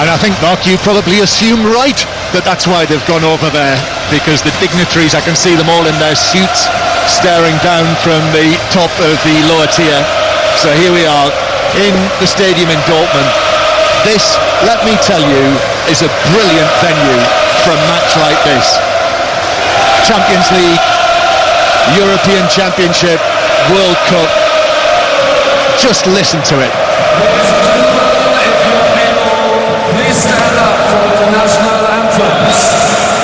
And I think, Mark, you probably assume right that that's why they've gone over there, because the dignitaries, I can see them all in their suits staring down from the top of the lower tier. So here we are in the stadium in Dortmund. This, let me tell you, is a brilliant venue for a match like this. Champions League, European Championship, World Cup. Just listen to it. Please stand up for the national anthems,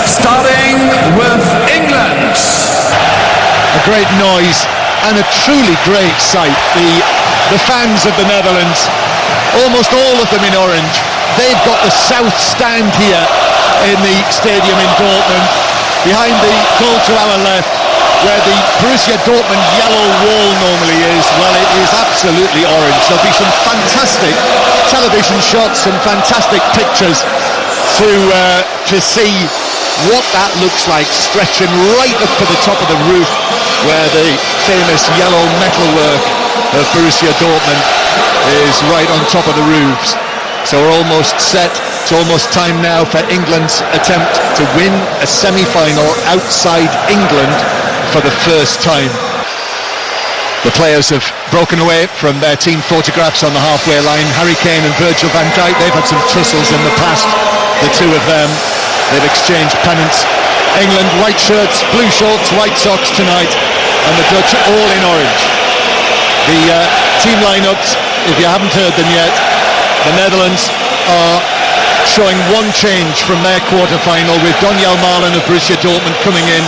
starting with England. A great noise and a truly great sight. The fans of the Netherlands, almost all of them in orange. They've got the south stand here in the stadium in Dortmund, behind the goal to our left, where the Borussia Dortmund yellow wall normally is. Well, it is absolutely orange. There'll be some fantastic television shots, some fantastic pictures to see what that looks like, stretching right up to the top of the roof, where the famous yellow metalwork of Borussia Dortmund is right on top of the roofs. So we're almost set. It's almost time now for England's attempt to win a semi-final outside England for the first time. The players have broken away from their team photographs on the halfway line. Harry Kane and Virgil van Dijk, they've had some tussles in the past, the two of them. They've exchanged pennants. England, white shirts, blue shorts, white socks tonight, and the Dutch all in orange. The team lineups, if you haven't heard them yet, the Netherlands are showing one change from their quarter-final, with Donyell Malen of Borussia Dortmund coming in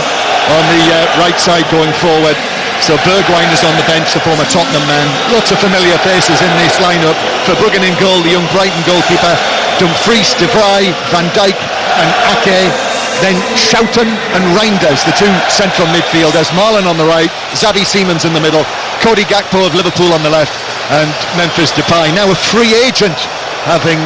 on the right side going forward. So Bergwijn is on the bench, the former Tottenham man. Lots of familiar faces in this lineup. Verbruggen in goal, the young Brighton goalkeeper. Dumfries, De Vrij, Van Dijk and Ake. Then Schouten and Reinders, the two central midfielders. Malen on the right, Xavi Simons in the middle, Cody Gakpo of Liverpool on the left, and Memphis Depay, now a free agent, having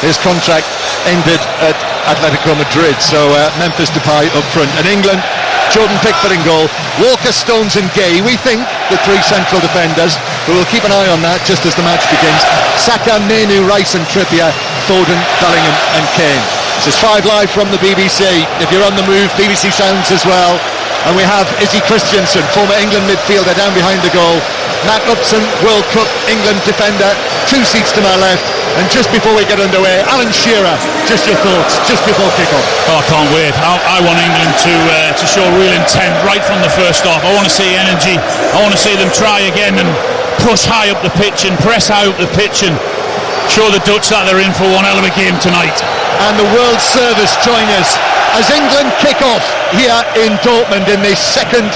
his contract ended at Atletico Madrid. So Memphis Depay up front. And England, Jordan Pickford in goal, Walker, Stones and Gay, we think, the three central defenders, but we'll keep an eye on that just as the match begins. Saka, Menu, Rice and Trippier, Foden, Bellingham and Kane. This is 5 Live from the BBC. If you're on the move, BBC Sounds as well. And we have Izzy Christiansen, former England midfielder, down behind the goal. Matt Upson, World Cup England defender, 2 seats to my left. And just before we get underway, Alan Shearer, just your thoughts, just before kick-off. Oh, I can't wait. I want England to show real intent right from the first off. I want to see energy. I want to see them try again and push high up the pitch and press high up the pitch and show the Dutch that they're in for one hell of a game tonight. And the World Service join us as England kick off here in Dortmund in the second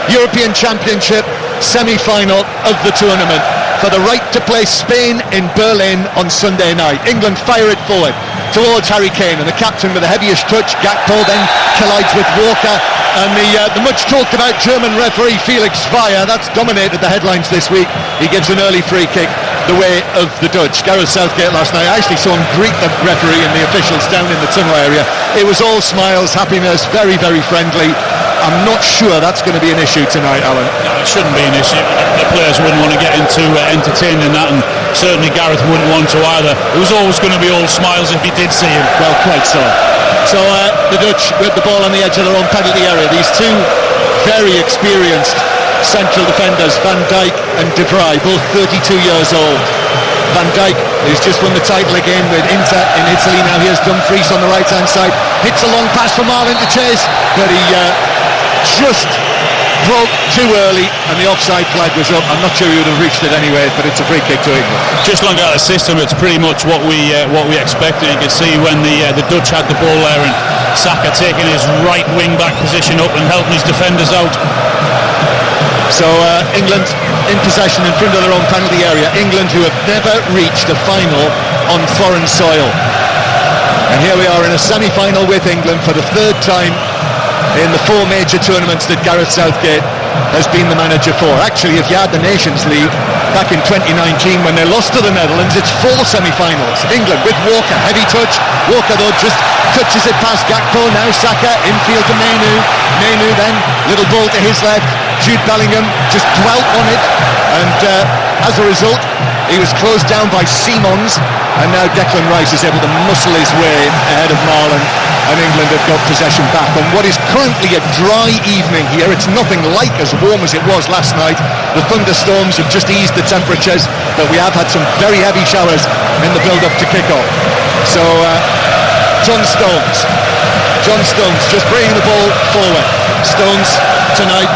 European Championship semi-final of the tournament for the right to play Spain in Berlin on Sunday night. England fire it forward towards Harry Kane, and the captain with the heaviest touch, Gakpo, then collides with Walker, and the much talked about German referee Felix Zweier, that's dominated the headlines this week. He gives an early free kick the way of the Dutch. Gareth Southgate last night, I actually saw him greet the referee and the officials down in the tunnel area. It was all smiles, happiness, very, very friendly. I'm not sure that's going to be an issue tonight, Alan. No, it shouldn't be an issue. The players wouldn't want to get into entertaining that, and certainly Gareth wouldn't want to either. It was always going to be all smiles if he did see him. Well, quite so. So the Dutch with the ball on the edge of their own penalty area. These two very experienced central defenders, Van Dijk and De Vrij, both 32 years old. Van Dijk, who's just won the title again with Inter in Italy. Now here's Dumfries on the right hand side, hits a long pass for Marlon to chase, but he just broke too early and the offside flag was up. I'm not sure he would have reached it anyway, but it's a free kick to England. Just looking at the system, it's pretty much what we expected. You could see when the Dutch had the ball there, and Saka taking his right wing back position up and helping his defenders out. So England in possession in front of their own penalty area. England, who have never reached a final on foreign soil. And here we are in a semi-final with England for the third time in the 4 major tournaments that Gareth Southgate has been the manager for. Actually, if you add the Nations League back in 2019 when they lost to the Netherlands, it's 4 semi-finals. England with Walker, heavy touch. Walker though just touches it past Gakpo. Now Saka, infield to Menu. Menu then, little ball to his left. Jude Bellingham just dwelt on it, and As a result, he was closed down by Simons, and now Declan Rice is able to muscle his way ahead of Marlon, and England have got possession back on what is currently a dry evening here. It's nothing like as warm as it was last night. The thunderstorms have just eased the temperatures, but we have had some very heavy showers in the build-up to kick-off. So John Stones just bringing the ball forward. Stones tonight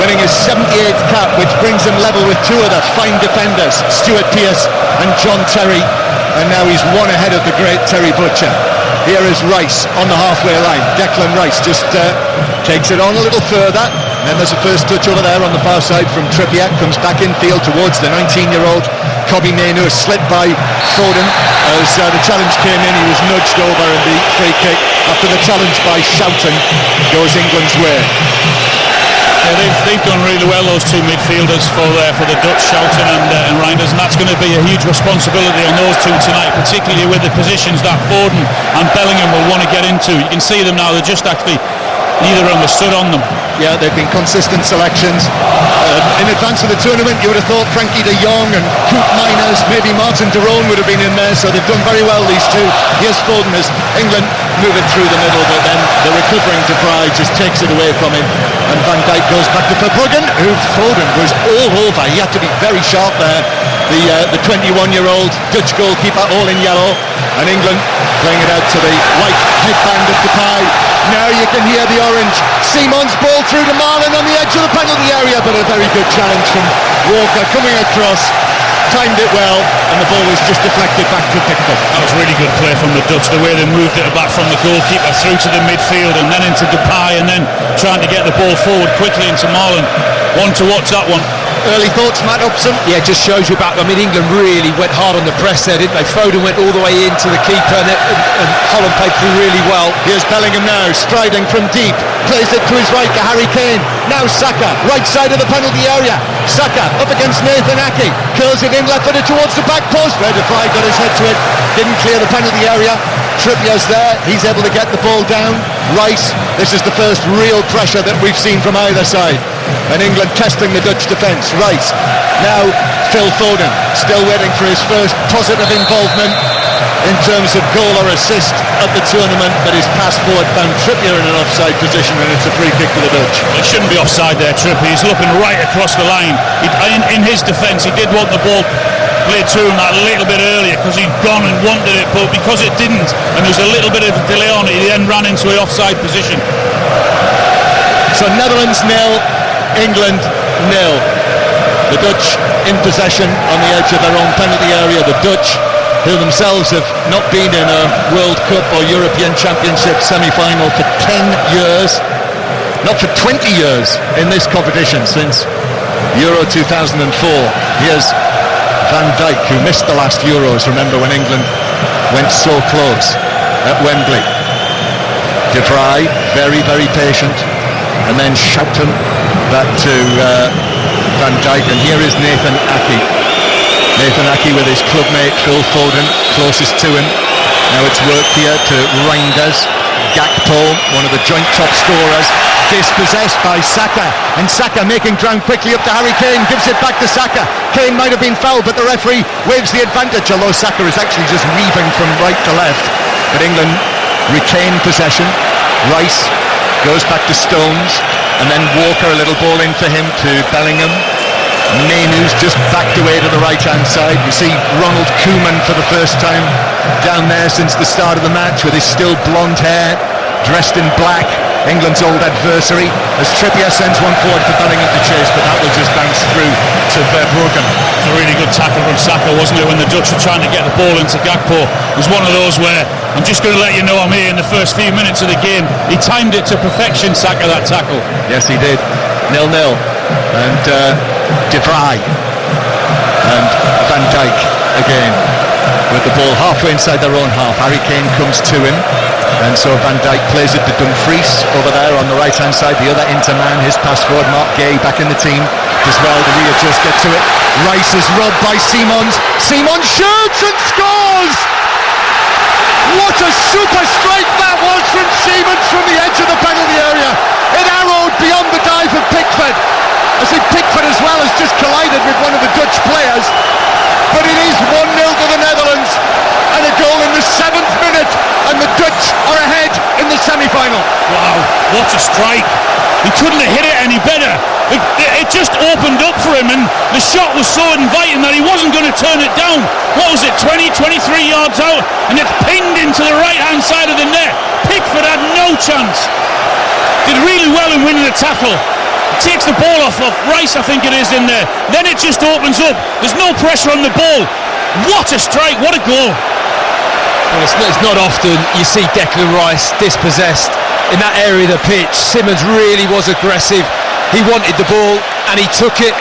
winning his 78th cap, which brings him level with two other fine defenders, Stuart Pearce and John Terry, and now he's one ahead of the great Terry Butcher. Here is Rice on the halfway line. Declan Rice just takes it on a little further, and then there's a first touch over there on the far side from Trippier. Comes back infield towards the 19-year-old Kobbie Mainoo, slit by Foden. As the challenge came in, he was nudged over, and the free kick after the challenge by Shoughton goes England's way. Yeah, they've done really well, those two midfielders for the Dutch, Shoughton and Reinders, and that's going to be a huge responsibility on those two tonight, particularly with the positions that Foden and Bellingham will want to get into. You can see them now, they're just actually, neither of them are stood on them. Yeah, they've been consistent selections. In advance of the tournament, you would have thought Frankie de Jong and Koop Miners, maybe Martin de Roon would have been in there, so they've done very well, these two. Here's Foden as England move it through the middle, but then the recovering De Vrij just takes it away from him, and Van Dijk goes back to Verbruggen, who Foden was all over. He had to be very sharp there. The 21-year-old Dutch goalkeeper, all in yellow, and England playing it out to the white headband of Depay. Now you can hear the orange. Simons ball through to Marlon on the edge of the penalty area, but a very good challenge from Walker coming across, timed it well, and the ball was just deflected back to Pickford. That was really good play from the Dutch, the way they moved it back from the goalkeeper through to the midfield and then into Depay, and then trying to get the ball forward quickly into Marlon. One to watch that one. Early thoughts, Matt Upson? Yeah, it just shows you about, I mean, England really went hard on the press there, didn't they? Foden went all the way into the keeper, and Holland played through really well. Here's Bellingham now, striding from deep, plays it to his right to Harry Kane. Now Saka, right side of the penalty area. Saka up against Nathan Ake, curls it in left-footed towards the back post. Where De Vrij got his head to it, didn't clear the penalty area. Trippier's there, he's able to get the ball down. Rice, this is the first real pressure that we've seen from either side, and England testing the Dutch defence. Rice, now Phil Foden, still waiting for his first positive involvement in terms of goal or assist at the tournament, but his pass forward found Trippier in an offside position, and it's a free kick to the Dutch. Well, it shouldn't be offside there, Trippier. He's looking right across the line. In his defence, he did want the ball played to him that little bit earlier because he'd gone and wanted it, but because it didn't and there was a little bit of a delay on it, he then ran into an offside position. So Netherlands 0, England 0. The Dutch in possession on the edge of their own penalty area. The Dutch, who themselves have not been in a World Cup or European Championship semi-final for 10 years, not for 20 years in this competition since Euro 2004. Here's Van Dijk, who missed the last Euros, remember, when England went so close at Wembley. De Vrij, very, very patient, and then Shoughton back to Van Dijk, and here is Nathan Ake. Nathan Ake with his clubmate Phil Foden closest to him. Now it's work here to Reinders. Gakpo, one of the joint top scorers, dispossessed by Saka, and Saka making ground quickly up to Harry Kane, gives it back to Saka. Kane might have been fouled, but the referee waves the advantage, although Saka is actually just weaving from right to left. But England retain possession. Rice goes back to Stones, and then Walker, a little ball in for him to Bellingham. Mainoo's just backed away to the right-hand side. You see Ronald Koeman for the first time down there since the start of the match with his still blonde hair, dressed in black, England's old adversary, as Trippier sends one forward for Bellingham to chase, but that will just bounce through to Verbruggen. A really good tackle from Saka, wasn't it, when the Dutch were trying to get the ball into Gakpo. It was one of those where, I'm just going to let you know I'm here in the first few minutes of the game. He timed it to perfection, Saka, that tackle. Yes, he did. 0-0. And De Vrij and Van Dijk again with the ball halfway inside their own half. Harry Kane comes to him, and so Van Dijk plays it to Dumfries over there on the right hand side, the other Interman. His pass forward, Mark Gay back in the team as well to readjust, get to it. Rice is robbed by Simons. Simons shoots and scores! What a super strike that was from Simons from the edge of the penalty area. It arrowed beyond the dive of Pickford. I see Pickford as well has just collided with one of the Dutch players, but it is 1-0 to the Netherlands, and a goal in the 7th minute, and the Dutch are ahead in the semi-final. Wow, what a strike. He couldn't have hit it any better. It just opened up for him, and the shot was so inviting that he wasn't going to turn it down. What was it, 20, 23 yards out, and it's pinged into the right-hand side of the net. Pickford had no chance. Did really well in winning the tackle. Takes the ball off of Rice, I think it is, in there. Then it just opens up. There's no pressure on the ball. What a strike, what a goal. Well, it's not often you see Declan Rice dispossessed in that area of the pitch. Simmons really was aggressive. He wanted the ball and he took it.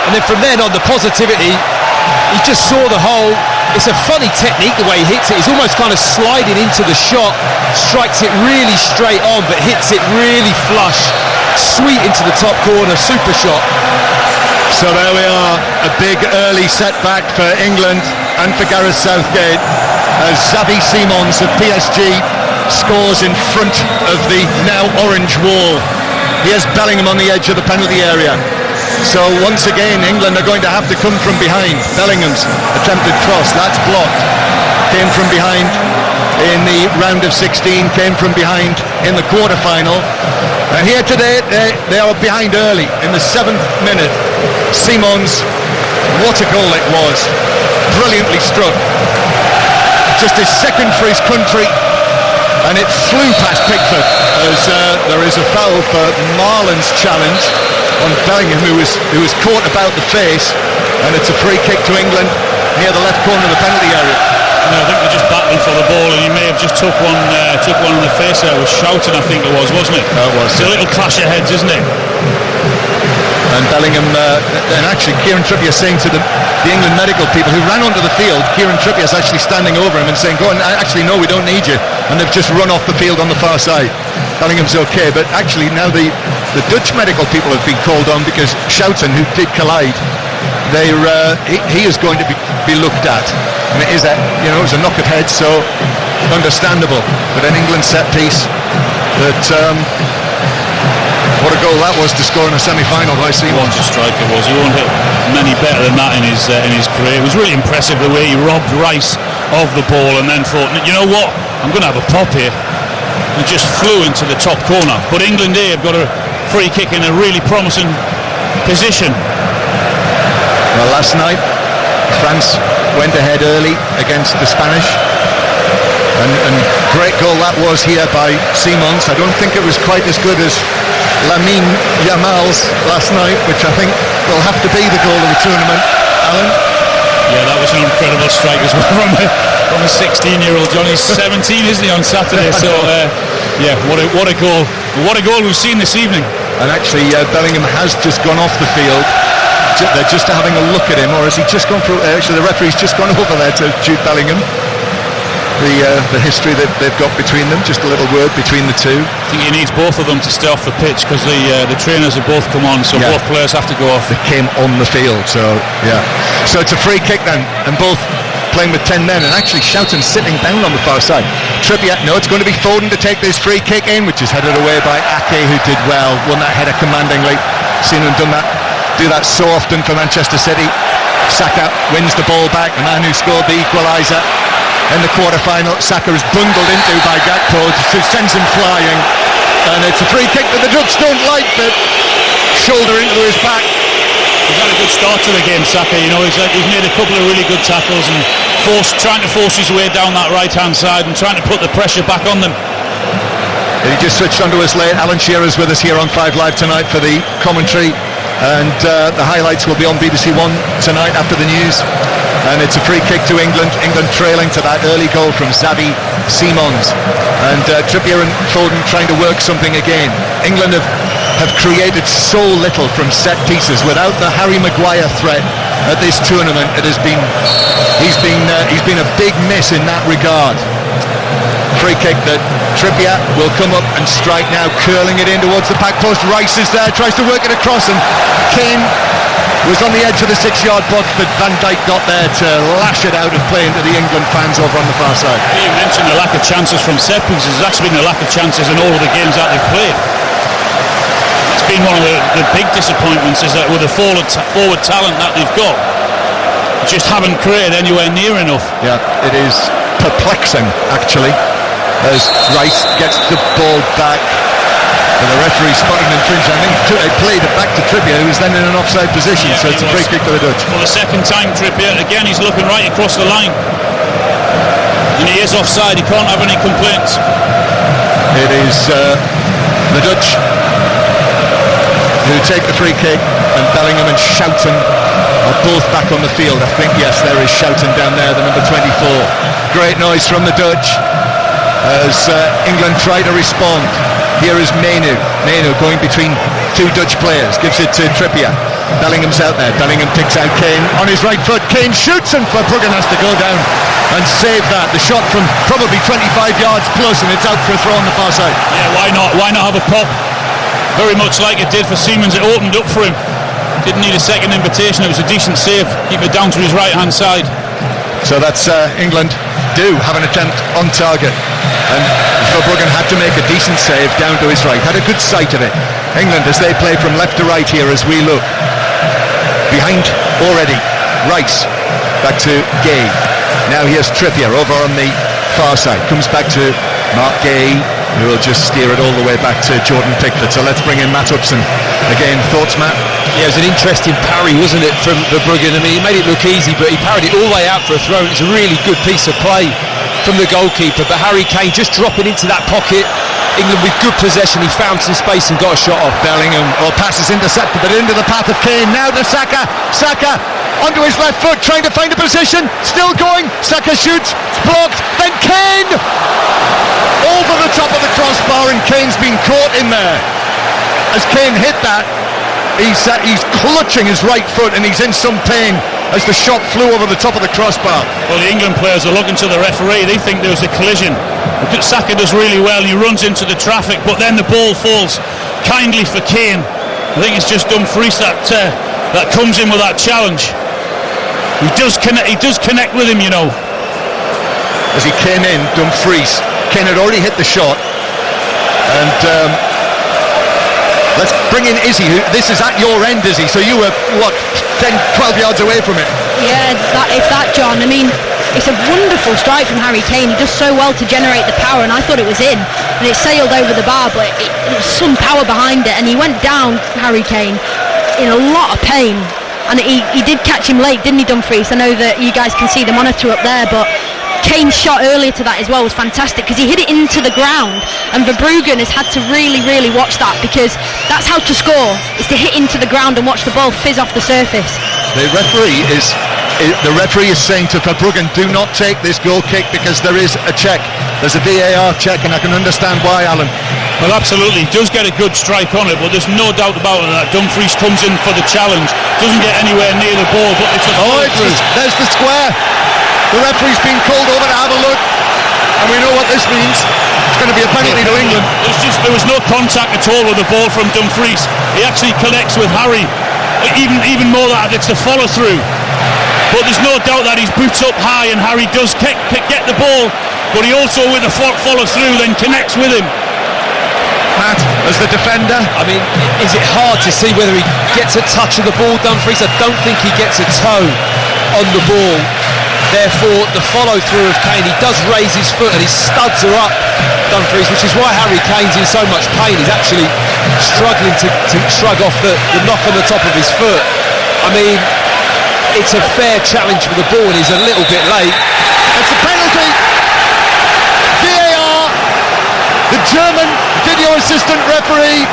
And then from then on, the positivity, he just saw the hole. It's a funny technique the way he hits it. He's almost kind of sliding into the shot, strikes it really straight on, but hits it really flush, sweet into the top corner, super shot. So there we are, a big early setback for England and for Gareth Southgate as Xavi Simons of PSG scores in front of the now orange wall. Here's Bellingham on the edge of the penalty area. So once again England are going to have to come from behind. Bellingham's attempted cross, that's blocked. Came from behind in the round of 16, came from behind in the quarter-final. And here today they are behind early in the 7th minute. Simons, what a goal it was. Brilliantly struck. Just his second for his country, and it flew past Pickford as there is a foul for Marlon's challenge on Bellingham, who was caught about the face, and it's a free kick to England near the left corner of the penalty area. No, I think they're just battling for the ball, and he may have just took one on the face there. It was shouting, I think it was, wasn't it? That was. It's a little clash of heads, isn't it? And Bellingham, and actually Kieran Trippier saying to the England medical people who ran onto the field, Kieran Trippier is actually standing over him and saying, go on, actually no, we don't need you. And they've just run off the field on the far side. Bellingham's okay, but actually now the Dutch medical people have been called on because Schouten, who did collide, he is going to be looked at. And it is it was a knock of heads, so understandable. But an England set piece that... what a goal that was to score in a semi-final by Simons. What a strike it was. He won't hit many better than that in his career. It was really impressive the way he robbed Rice of the ball and then thought, you know what, I'm going to have a pop here. And just flew into the top corner. But England here have got a free kick in a really promising position. Well, last night France went ahead early against the Spanish. And great goal that was here by Simons. I don't think it was quite as good as Lamine Yamal's last night, which I think will have to be the goal of the tournament. Alan? Yeah, that was an incredible strike as well from a 16-year-old. Johnny's 17, isn't he, on Saturday? So, yeah, what a goal. What a goal we've seen this evening. And actually, Bellingham has just gone off the field. They're just having a look at him, or has he just gone through... actually, the referee's just gone over there to Jude Bellingham. The history that they've got between them, just a little word between the two. I think he needs both of them to stay off the pitch because the trainers have both come on, so both players have to go off. They came on the field, so yeah. So it's a free kick then, and both playing with 10 men, and actually Schouten sitting down on the far side. Trippier, no, it's going to be Foden to take this free kick in, which is headed away by Ake, who did well, won that header commandingly. Seen him do that so often for Manchester City. Saka wins the ball back, the man who scored the equaliser in the quarter-final. Saka is bundled into by Gakpo, who sends him flying, and it's a free kick that the Dutch don't like, but shoulder into his back. He's had a good start to the game, Saka. He's made a couple of really good tackles and trying to force his way down that right-hand side and trying to put the pressure back on them. He just switched onto us late. Alan Shearer's with us here on 5 Live tonight for the commentary, and the highlights will be on BBC One tonight after the news. And it's a free kick to England. England trailing to that early goal from Xavi Simons. And Trippier and Foden trying to work something again. England have created so little from set pieces. Without the Harry Maguire threat at this tournament, he's been a big miss in that regard. Free kick that Trippier will come up and strike now, curling it in towards the back post. Rice is there, tries to work it across, and Kane was on the edge of the 6-yard box, but Van Dijk got there to lash it out of play into the England fans over on the far side. You mentioned the lack of chances from set pieces. There's actually been a lack of chances in all of the games that they've played. It's been one of the big disappointments, is that with the forward talent that they've got, just haven't created anywhere near enough. Yeah, it is perplexing actually, as Rice gets the ball back. And the referee spotted an infringement. I think they played it back to Trippier, who was then in an offside position, so it's a free kick for the Dutch. For the second time, Trippier, again, he's looking right across the line. And he is offside, he can't have any complaints. It is the Dutch who take the free kick, and Bellingham and Schouten are both back on the field. I think, yes, there is Schouten down there, the number 24. Great noise from the Dutch as England try to respond. Here is Menu going between two Dutch players, gives it to Trippier. Bellingham's out there. Bellingham picks out Kane on his right foot. Kane shoots, and Verbruggen has to go down and save that. The shot from probably 25 yards plus, and it's out for a throw on the far side. Yeah, why not have a pop? Very much like it did for Siemens. It opened up for him. Didn't need a second invitation. It was a decent save. Keep it down to his right hand side. So that's England do have an attempt on target, and Verbruggen had to make a decent save down to his right. Had a good sight of it. England, as they play from left to right here as we look. Behind already, Rice back to Gay. Now here's Trippier over on the far side. Comes back to Mark Gay, who will just steer it all the way back to Jordan Pickford. So let's bring in Matt Upson. Again, thoughts, Matt? Yeah, it was an interesting parry, wasn't it, from Verbruggen? I mean, he made it look easy, but he parried it all the way out for a throw. It's a really good piece of play from the goalkeeper, but Harry Kane just dropping into that pocket. England with good possession, he found some space and got a shot off. Bellingham, pass is intercepted, but into the path of Kane. Now to Saka. Saka onto his left foot, trying to find a position. Still going. Saka shoots. It's blocked. Then Kane over the top of the crossbar, and Kane's been caught in there. As Kane hit that, he's clutching his right foot, and he's in some pain as the shot flew over the top of the crossbar. Well, the England players are looking to the referee. They think there was a collision. Saka does really well. He runs into the traffic, but then the ball falls kindly for Kane. I think it's just Dumfries that comes in with that challenge. He does connect with him, you know. As he came in, Dumfries, Kane had already hit the shot, and let's bring in Izzy. This is at your end, Izzy, so you were, 10, 12 yards away from it? Yeah, if that, John. I mean, it's a wonderful strike from Harry Kane. He does so well to generate the power, and I thought it was in, and it sailed over the bar, but it was some power behind it, and he went down, Harry Kane, in a lot of pain. And he did catch him late, didn't he, Dumfries? I know that you guys can see the monitor up there, but Kane's shot earlier to that as well was fantastic, because he hit it into the ground, and Verbruggen has had to really, really watch that, because that's how to score, is to hit into the ground and watch the ball fizz off the surface. The referee is saying to Verbruggen, do not take this goal kick, because there is a check. There's a VAR check, and I can understand why, Alan. Well, absolutely, he does get a good strike on it, but there's no doubt about it that Dumfries comes in for the challenge, doesn't get anywhere near the ball, but it's a there's the square. The referee's been called over to have a look, and we know what this means. It's going to be a penalty to England. There was no contact at all with the ball from Dumfries. He actually connects with Harry, even more that it's a follow through. But there's no doubt that he's boots up high, and Harry does get the ball, but he also, with the follow through, then connects with him. Matt, as the defender, I mean, is it hard to see whether he gets a touch of the ball, Dumfries? I don't think he gets a toe on the ball. Therefore, the follow-through of Kane, he does raise his foot and he studs her up, Dumfries, which is why Harry Kane's in so much pain. He's actually struggling to shrug off the knock on the top of his foot. I mean, it's a fair challenge for the ball, and he's a little bit late. It's a penalty. VAR, the German video assistant referee,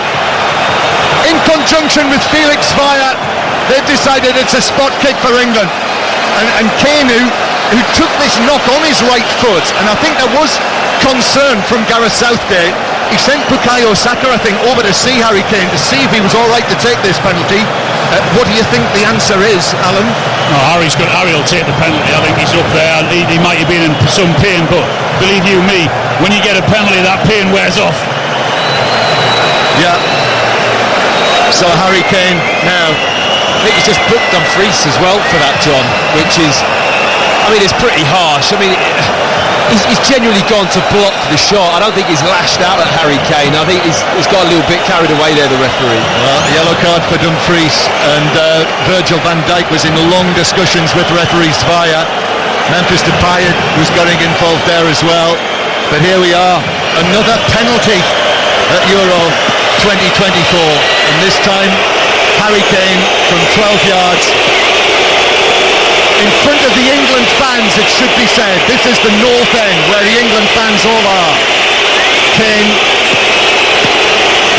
in conjunction with Felix Zweier, they've decided it's a spot kick for England. And Kane, who took this knock on his right foot, and I think there was concern from Gareth Southgate. He sent Bukayo Saka, I think, over to see Harry Kane to see if he was all right to take this penalty. What do you think the answer is, Alan? No, Harry will take the penalty. I think he's up there. He might have been in some pain, but believe you me, when you get a penalty, that pain wears off. Yeah. So Harry Kane now, I think he's just booked Dumfries as well for that, John, which is, I mean, it's pretty harsh. I mean, he's genuinely gone to block the shot. I don't think he's lashed out at Harry Kane. I think he's got a little bit carried away there, the referee. Well, a yellow card for Dumfries, and Virgil van Dijk was in long discussions with referees via Memphis Depay was getting involved there as well. But here we are, another penalty at Euro 2024, and this time Harry Kane from 12 yards. In front of the England fans, it should be said. This is the north end where the England fans all are. Kane,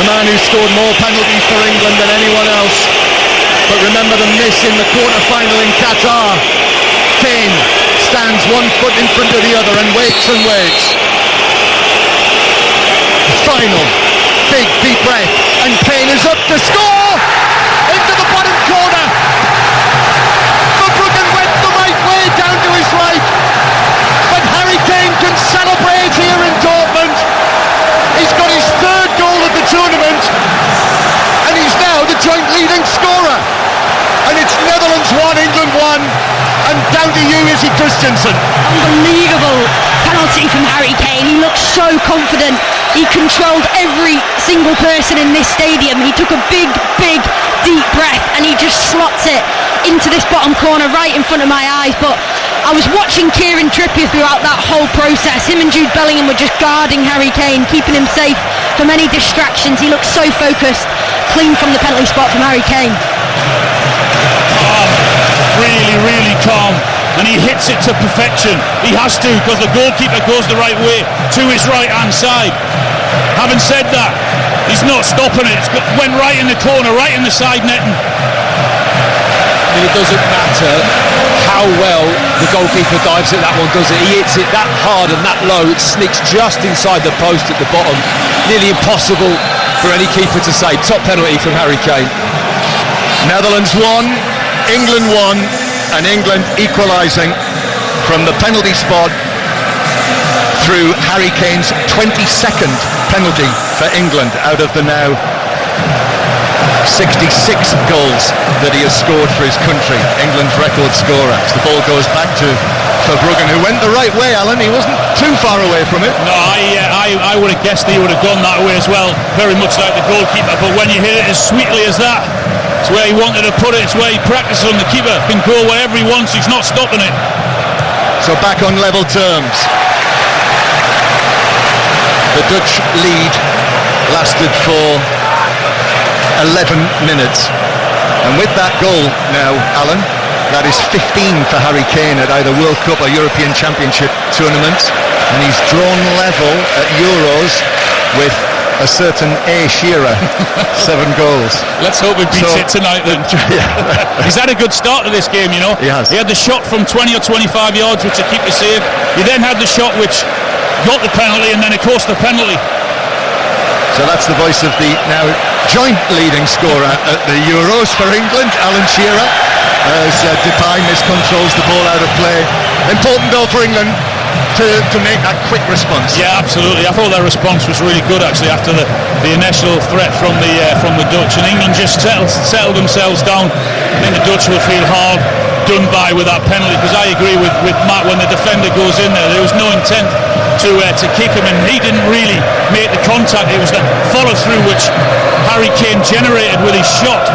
the man who scored more penalties for England than anyone else. But remember the miss in the quarter-final in Qatar. Kane stands one foot in front of the other and waits and waits. Final, big deep breath, and Kane is up to score! Into the bottom corner! Down to his right, but Harry Kane can celebrate here in Dortmund. He's got his third goal of the tournament, and he's now the joint leading scorer. And it's Netherlands 1, England 1, and down to you, Izzy Christensen. Unbelievable penalty from Harry Kane. He looked so confident. He controlled every single person in this stadium. He took a big, deep breath, and he just slots it into this bottom corner right in front of my eyes. But I was watching Kieran Trippier throughout that whole process. Him and Jude Bellingham were just guarding Harry Kane, keeping him safe from any distractions. He looked so focused. Clean from the penalty spot from Harry Kane. Really calm, and he hits it to perfection. He has to, because the goalkeeper goes the right way to his right hand side. Having said that, he's not stopping it. Went right in the corner, right in the side netting. And it doesn't matter how well the goalkeeper dives at that one, does it? He hits it that hard and that low, it sneaks just inside the post at the bottom. Nearly impossible for any keeper to save. Top penalty from Harry Kane. Netherlands 1, England 1, and England equalising from the penalty spot through Harry Kane's 22nd penalty for England out of the now 66 goals that he has scored for his country, England's record scorer. As the ball goes back to Verbruggen, who went the right way, Alan. He wasn't too far away from it. No, I would have guessed he would have gone that way as well, very much like the goalkeeper. But when you hit it as sweetly as that, it's where he wanted to put it. It's where he practices on. The keeper can go wherever he wants. He's not stopping it. So back on level terms. The Dutch lead lasted for 11 minutes. And with that goal now, Alan, that is 15 for Harry Kane at either World Cup or European Championship tournaments. And he's drawn level at Euros with a certain A. Shearer. 7 goals. Let's hope he beats it tonight then. He's had a good start to this game, you know. He has. He had the shot from 20 or 25 yards, which the keeper saved. He then had the shot which got the penalty, and then of course the penalty. So that's the voice of the now joint leading scorer at the Euros for England, Alan Shearer, as Depay miscontrols the ball out of play. Important though for England to make that quick response. Yeah, absolutely. I thought their response was really good actually after the initial threat from the Dutch, and England just settled themselves down. I think the Dutch will feel hard done by with that penalty, because I agree with Matt, when the defender goes in there was no intent to kick him, and he didn't really make the contact. It was the follow through which Harry Kane generated with his shot.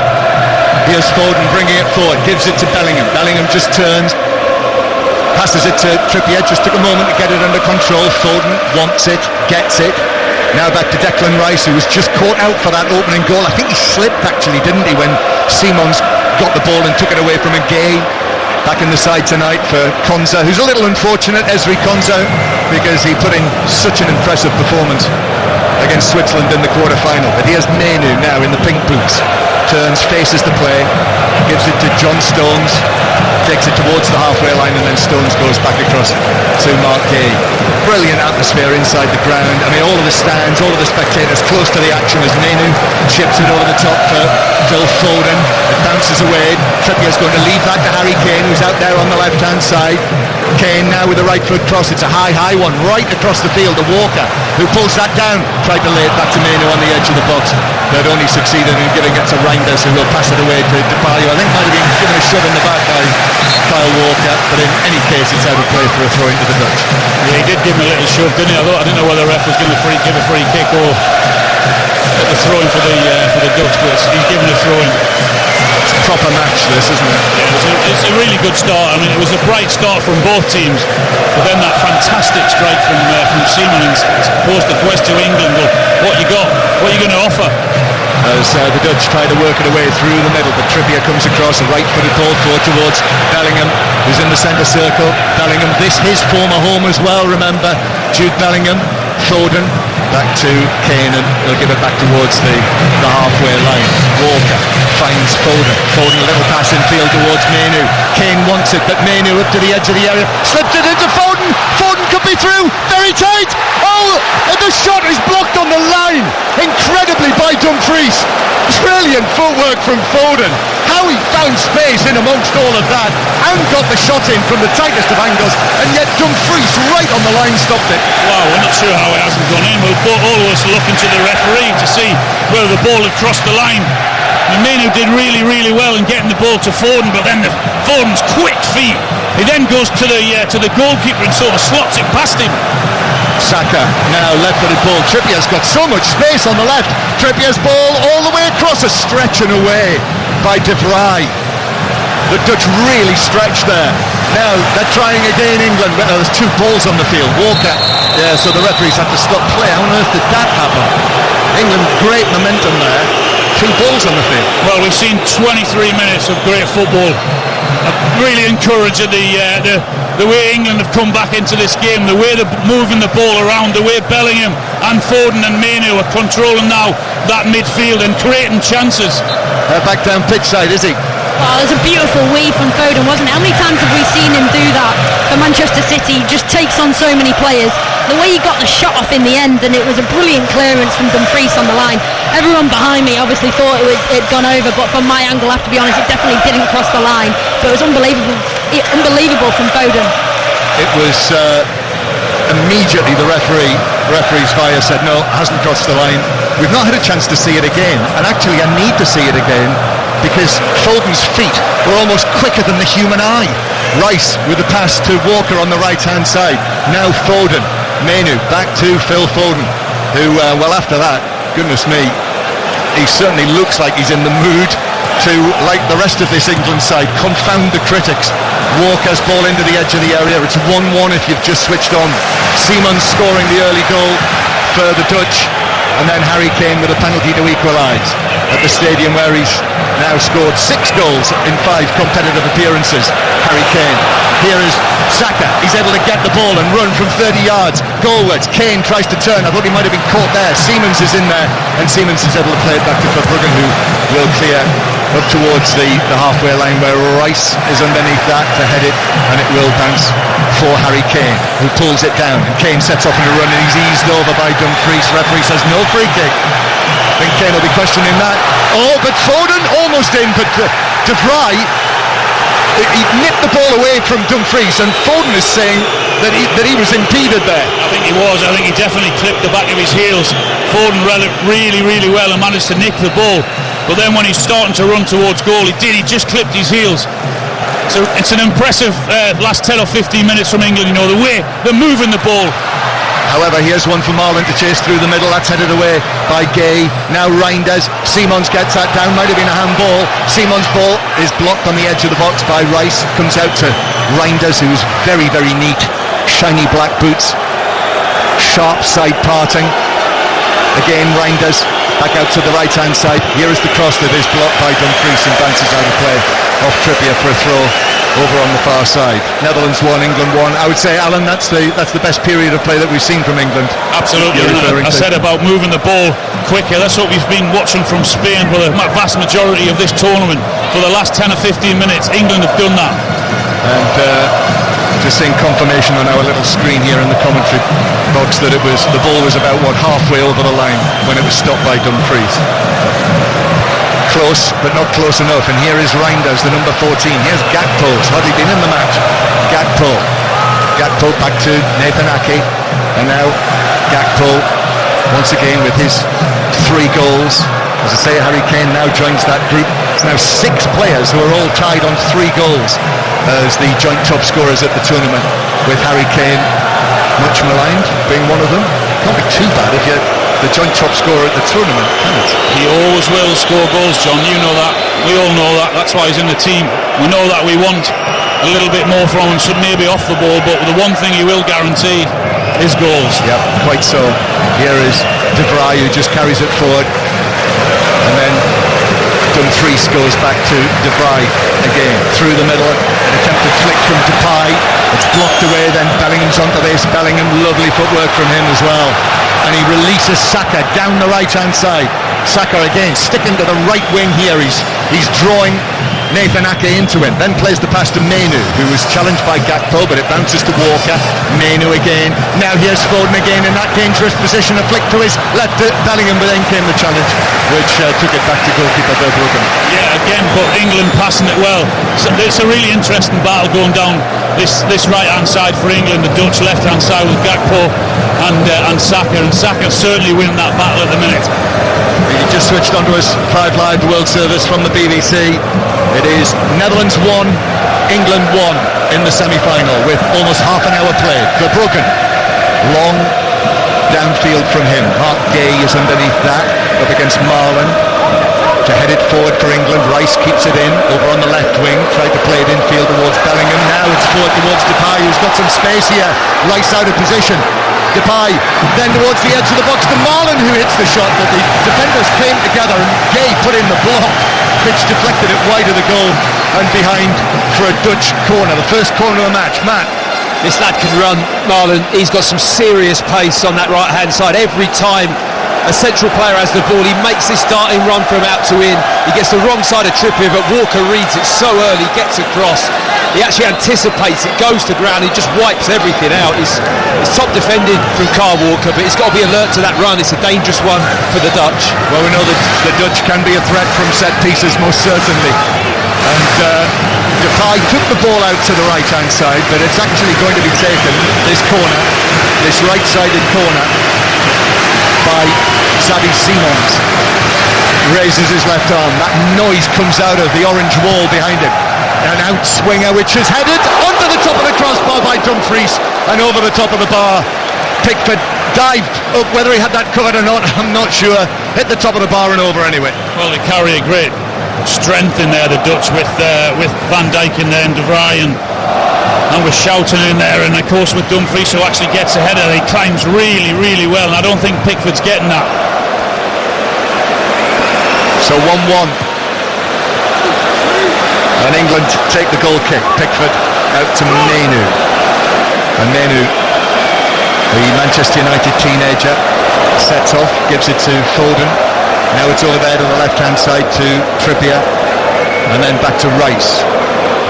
Here's Foden bringing it forward, gives it to Bellingham. Bellingham just turns, passes it to Trippier, just took a moment to get it under control. Foden wants it, gets it. Now back to Declan Rice, who was just caught out for that opening goal. I think he slipped actually, didn't he, when Simons got the ball and took it away from him. Gay back in the side tonight for Konsa, who's a little unfortunate, Ezri Konsa, because he put in such an impressive performance against Switzerland in the quarter-final. But here's Menu now in the pink boots. Turns, faces the play, gives it to John Stones, takes it towards the halfway line, and then Stones goes back across to Mark Gay. Brilliant atmosphere inside the ground. I mean, all of the stands, all of the spectators close to the action as Menu chips it over the top for Phil Foden. It bounces away. Trippier's going to lead back to Harry Kane, who's out there on the left-hand side. Kane now with the right foot cross. It's a high one right across the field to Walker, who pulls that down. tried to lay it back to Meno on the edge of the box, but only succeeded in giving it to Reinders, who will pass it away to DeBayo. I think might have been given a shove in the back by Kyle Walker, but in any case it's out of play for a throw into the Dutch. Yeah, he did give him a little shove, didn't he? I didn't know whether the ref was going to give a free kick or a throw in for the Dutch, but he's given a throw in. It's a proper match, this, isn't it? Yeah, it's a really good start. I mean, it was a bright start from both teams, but then that fantastic strike from Seaman, and posed the question to England, well, what you got? What are you going to offer? As the Dutch try to work it away through the middle, but Trippier comes across a right-footed ball forward towards Bellingham, who's in the centre circle. Bellingham, this his former home as well, remember. Jude Bellingham, Foden, back to Kane, and they'll give it back towards the halfway line. Walker finds Foden. Foden, a little pass in field towards Menu. Kane wants it, but Menu up to the edge of the area, slipped it into Foden. Foden could be through, very tight. Oh, and the shot is blocked on the line, incredibly, by Dumfries. Brilliant footwork from Foden. How he found space in amongst all of that and got the shot in from the tightest of angles, and yet Dumfries right on the line stopped it. Wow, we're not sure how it hasn't gone in. We're always looking to the referee to see whether the ball had crossed the line. Menu did really, really well in getting the ball to Foden, but then Foden's quick feet, he then goes to the goalkeeper and sort of slots it past him. Saka now left-footed ball. Trippier's got so much space on the left. Trippier's ball all the way across, a stretching away by De Vrij. The Dutch really stretched there. Now they're trying again, England. There's two balls on the field. Walker, yeah, so the referees had to stop play. How on earth did that happen? England, great momentum there. Two balls on the field. Well, we've seen 23 minutes of great football. Really encouraging the way England have come back into this game, the way they're moving the ball around, the way Bellingham and Foden and Menu are controlling now that midfield and creating chances. Back down pitch side, is he? Oh, it was a beautiful weave from Foden, wasn't it? How many times have we seen him do that for Manchester City? He just takes on so many players. The way he got the shot off in the end, and it was a brilliant clearance from Dumfries on the line. Everyone behind me obviously thought it'd gone over, but from my angle, I have to be honest, it definitely didn't cross the line. But it was unbelievable from Foden. It was immediately the referee's fire said no, it hasn't crossed the line. We've not had a chance to see it again, and actually I need to see it again, because Foden's feet were almost quicker than the human eye. Rice with the pass to Walker on the right hand side. Now Foden. Menu back to Phil Foden, who well, after that, goodness me, he certainly looks like he's in the mood to, like the rest of this England side, confound the critics. Walker's ball into the edge of the area. It's 1-1 if you've just switched on. Seaman scoring the early goal for the Dutch, and then Harry Kane with a penalty to equalise at the stadium, where he's now scored 6 goals in 5 competitive appearances. Harry Kane. Here is Saka. He's able to get the ball and run from 30 yards goalwards. Kane tries to turn. I thought he might have been caught there. Seamans is in there, and Seamans is able to play it back to Verbruggen, who will clear up towards the halfway line, where Rice is underneath that to head it, and it will bounce for Harry Kane, who pulls it down, and Kane sets off on a run, and he's eased over by Dumfries. Referee says no free kick. I think Kane will be questioning that. Oh, but Foden almost in, but De Vrij, he nipped the ball away from Dumfries, and Foden is saying that he was impeded there. I think he was. I think he definitely clipped the back of his heels. Foden read it really, really well and managed to nick the ball. But then when he's starting to run towards goal, he just clipped his heels. So it's an impressive last 10 or 15 minutes from England, you know, the way they're moving the ball. However, here's one for Marlon to chase through the middle. That's headed away by Gay. Now Reinders. Simons gets that down. Might have been a handball. Simons' ball is blocked on the edge of the box by Rice. Comes out to Reinders, who's very, very neat. Shiny black boots. Sharp side parting. Again, Reinders back out to the right-hand side. Here is the cross that is blocked by Dumfries and bounces out of play off Trippier for a throw over on the far side. Netherlands 1, England 1. I would say, Alan, that's the best period of play that we've seen from England. Absolutely. I said about moving the ball quicker. That's what we've been watching from Spain for the vast majority of this tournament. For the last 10 or 15 minutes, England have done that. And just seeing confirmation on our little screen here in the commentary box that the ball was about halfway over the line when it was stopped by Dumfries. Close, but not close enough. And here is Reinders, the number 14. Here's Gakpo, who's hardly been in the match. Gakpo back to Nathan Ake, and now Gakpo once again with his 3 goals. As I say, Harry Kane now joins that group. It's now 6 players who are all tied on 3 goals as the joint top scorers at the tournament, with Harry Kane, much maligned, being one of them. Can't be too bad if you're the joint top scorer at the tournament, can it? He always will score goals, John. You know that. We all know that. That's why he's in the team. We know that we want a little bit more from him, so maybe off the ball, but the one thing he will guarantee is goals. Yeah, quite so. Here is De Vrij, who just carries it forward, and then Dumfries goes back to De Vrij again through the middle. An attempted flick from Depay. It's blocked away. Then Bellingham's onto this. Bellingham, lovely footwork from him as well. And he releases Saka down the right-hand side. Saka again sticking to the right wing here. He's drawing Nathan Ake into him. Then plays the pass to Mainu, who was challenged by Gakpo, but it bounces to Walker. Mainu again. Now here's Foden again in that dangerous position. A flick to his left to Bellingham, but then came the challenge, which took it back to goalkeeper Verbruggen. Yeah, again, but England passing it well. So it's a really interesting battle going down this right-hand side for England, the Dutch left-hand side with Gakpo and Saka, and Saka certainly winning that battle at the minute. He just switched onto his 5 Live World Service from the BBC. It is Netherlands 1, England 1 in the semi-final with almost half an hour played. Verbruggen, long downfield from him. Mark Gay is underneath that, up against Marlon. To head it forward for England. Rice keeps it in over on the left wing, tried to play it infield towards Bellingham. Now it's forward towards Depay, who's got some space here. Rice out of position. Depay then towards the edge of the box to Marlon, who hits the shot, but the defenders came together and Gay put in the block, which deflected it wide of the goal and behind for a Dutch corner, the first corner of the match. Matt, This lad can run, Marlon. He's got some serious pace on that right-hand side. Every time a central player has the ball, he makes this darting run from out to in. He gets the wrong side of Trippier, but Walker reads it so early, gets across. He actually anticipates it, goes to ground, he just wipes everything out. It's top defended from Kyle Walker, but he's got to be alert to that run. It's a dangerous one for the Dutch. Well, we know that the Dutch can be a threat from set pieces, most certainly. And Depay took the ball out to the right-hand side, but it's actually going to be taken, this corner, this right-sided corner, by Xavi Simons. Raises his left arm. That noise comes out of the orange wall behind him. An out swinger which is headed onto the top of the crossbar by Dumfries and over the top of the bar. Pickford dived up, whether he had that covered or not, I'm not sure. Hit the top of the bar and over anyway. Well, they carry a great strength in there, the Dutch, with Van Dijk in there and De Vrij and with Schouten in there, and of course with Dumfries, who actually gets ahead of it. He climbs really, really well, and I don't think Pickford's getting that. So 1-1. And England take the goal kick. Pickford out to Mainu. And Mainu, the Manchester United teenager, sets off, gives it to Foden. Now it's over there to the left-hand side to Trippier. And then back to Rice.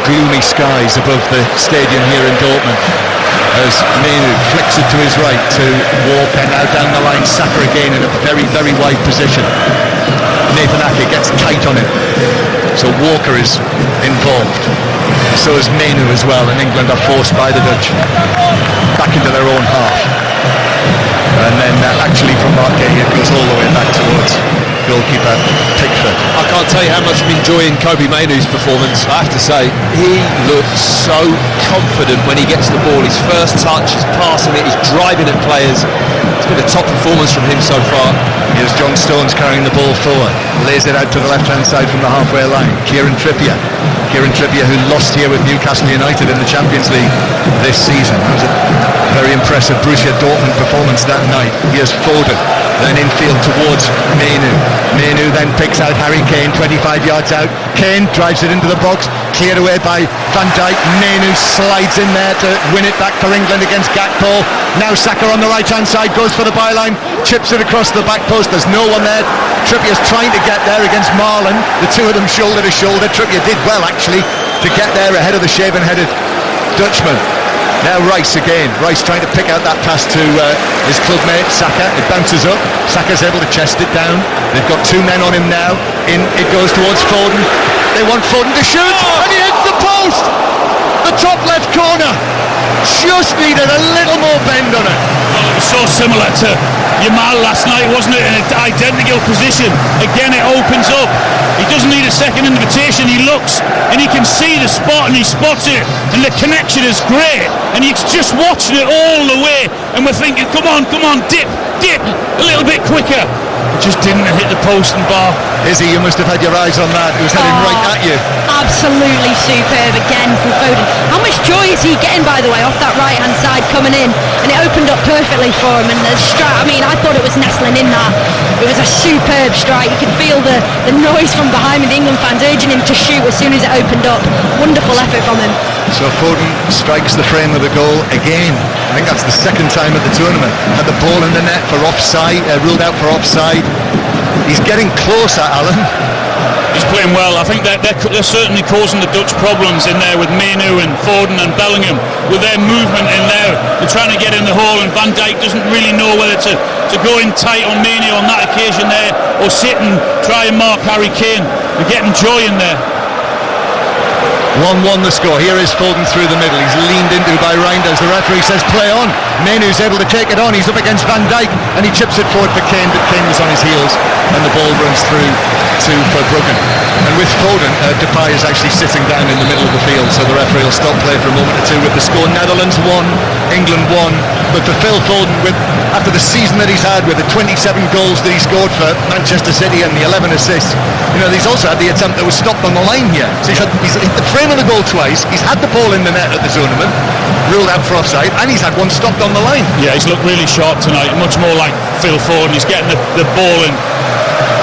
Gloomy skies above the stadium here in Dortmund. As Mainu flicks it to his right to Walker. Now down the line, Saka again in a very, very wide position. Nathan Ake gets tight on him. So Walker is involved. So is Mainu as well, and England are forced by the Dutch back into their own half. And then actually from Mark Gay, it goes all the way back towards goalkeeper Pickford. I can't tell you how much I'm enjoying Kobbie Mainoo's performance. I have to say, he looks so confident when he gets the ball. His first touch, he's passing it, he's driving at players. It's been a top performance from him so far. Here's John Stones carrying the ball forward, lays it out to the left-hand side from the halfway line. Kieran Trippier, who lost here with Newcastle United in the Champions League this season. That was a very impressive Borussia Dortmund performance that night. Here's Foden, then infield towards Mainu. Mainu then picks out Harry Kane, 25 yards out. Kane drives it into the box, cleared away by Van Dijk. Mainu slides in there to win it back for England against Gakpo. Now Saka on the right-hand side goes for the byline, chips it across the back post. There's no one there. Trippier's trying to get there against Marlon. The two of them shoulder to shoulder. Trippier did well actually to get there ahead of the shaven-headed Dutchman. Now Rice again. Rice trying to pick out that pass to his clubmate Saka. It bounces up. Saka's able to chest it down. They've got two men on him now. In it goes towards Foden. They want Foden to shoot, and he hits the post. The top left corner. Just needed a little more bend on it. Well, it was so similar to Yamal last night, wasn't it? In an identical position. Again, it opens up. He doesn't need a second invitation. He looks and he can see the spot and he spots it, and the connection is great, and he's just watching it all the way, and we're thinking, come on, dip a little bit quicker. It just didn't hit the post and bar. Izzy, you must have had your eyes on that. It was heading right at you. Absolutely superb again from Foden. How much joy is he getting, by the way, off that right hand side coming in, and it opened up perfectly for him, and the strike, I mean, I thought it was nestling in that. It was a superb strike. You could feel the noise from behind with the England fans urging him to shoot as soon as it opened up. Wonderful effort from him. So Foden strikes the frame of the goal again. I think that's the second time at the tournament. Had the ball in the net for offside, ruled out for offside. He's getting closer, Alan. He's playing well. I think they're certainly causing the Dutch problems in there with Mainoo and Foden and Bellingham with their movement in there. They're trying to get in the hole, and Van Dijk doesn't really know whether to go in tight on Mainoo on that occasion there, or sit and try and mark Harry Kane. They're getting joy in there. 1-1 the score. Here is Foden through the middle. He's leaned into by Reinders. The referee says play on. Mainoo's able to take it on. He's up against Van Dijk and he chips it forward for Kane, but Kane was on his heels and the ball runs through to Verbruggen. And with Foden, Depay is actually sitting down in the middle of the field, so the referee will stop play for a moment or two with the score. Netherlands 1, England 1. But for Phil Foden, after the season that he's had, with the 27 goals that he scored for Manchester City and the 11 assists, he's also had the attempt that was stopped on the line here. So he's hit the frame of the goal twice. He's had the ball in the net at the tournament, ruled out for offside, and he's had one stopped on the line. Yeah, he's looked really sharp tonight, much more like Phil Foden. He's getting the ball in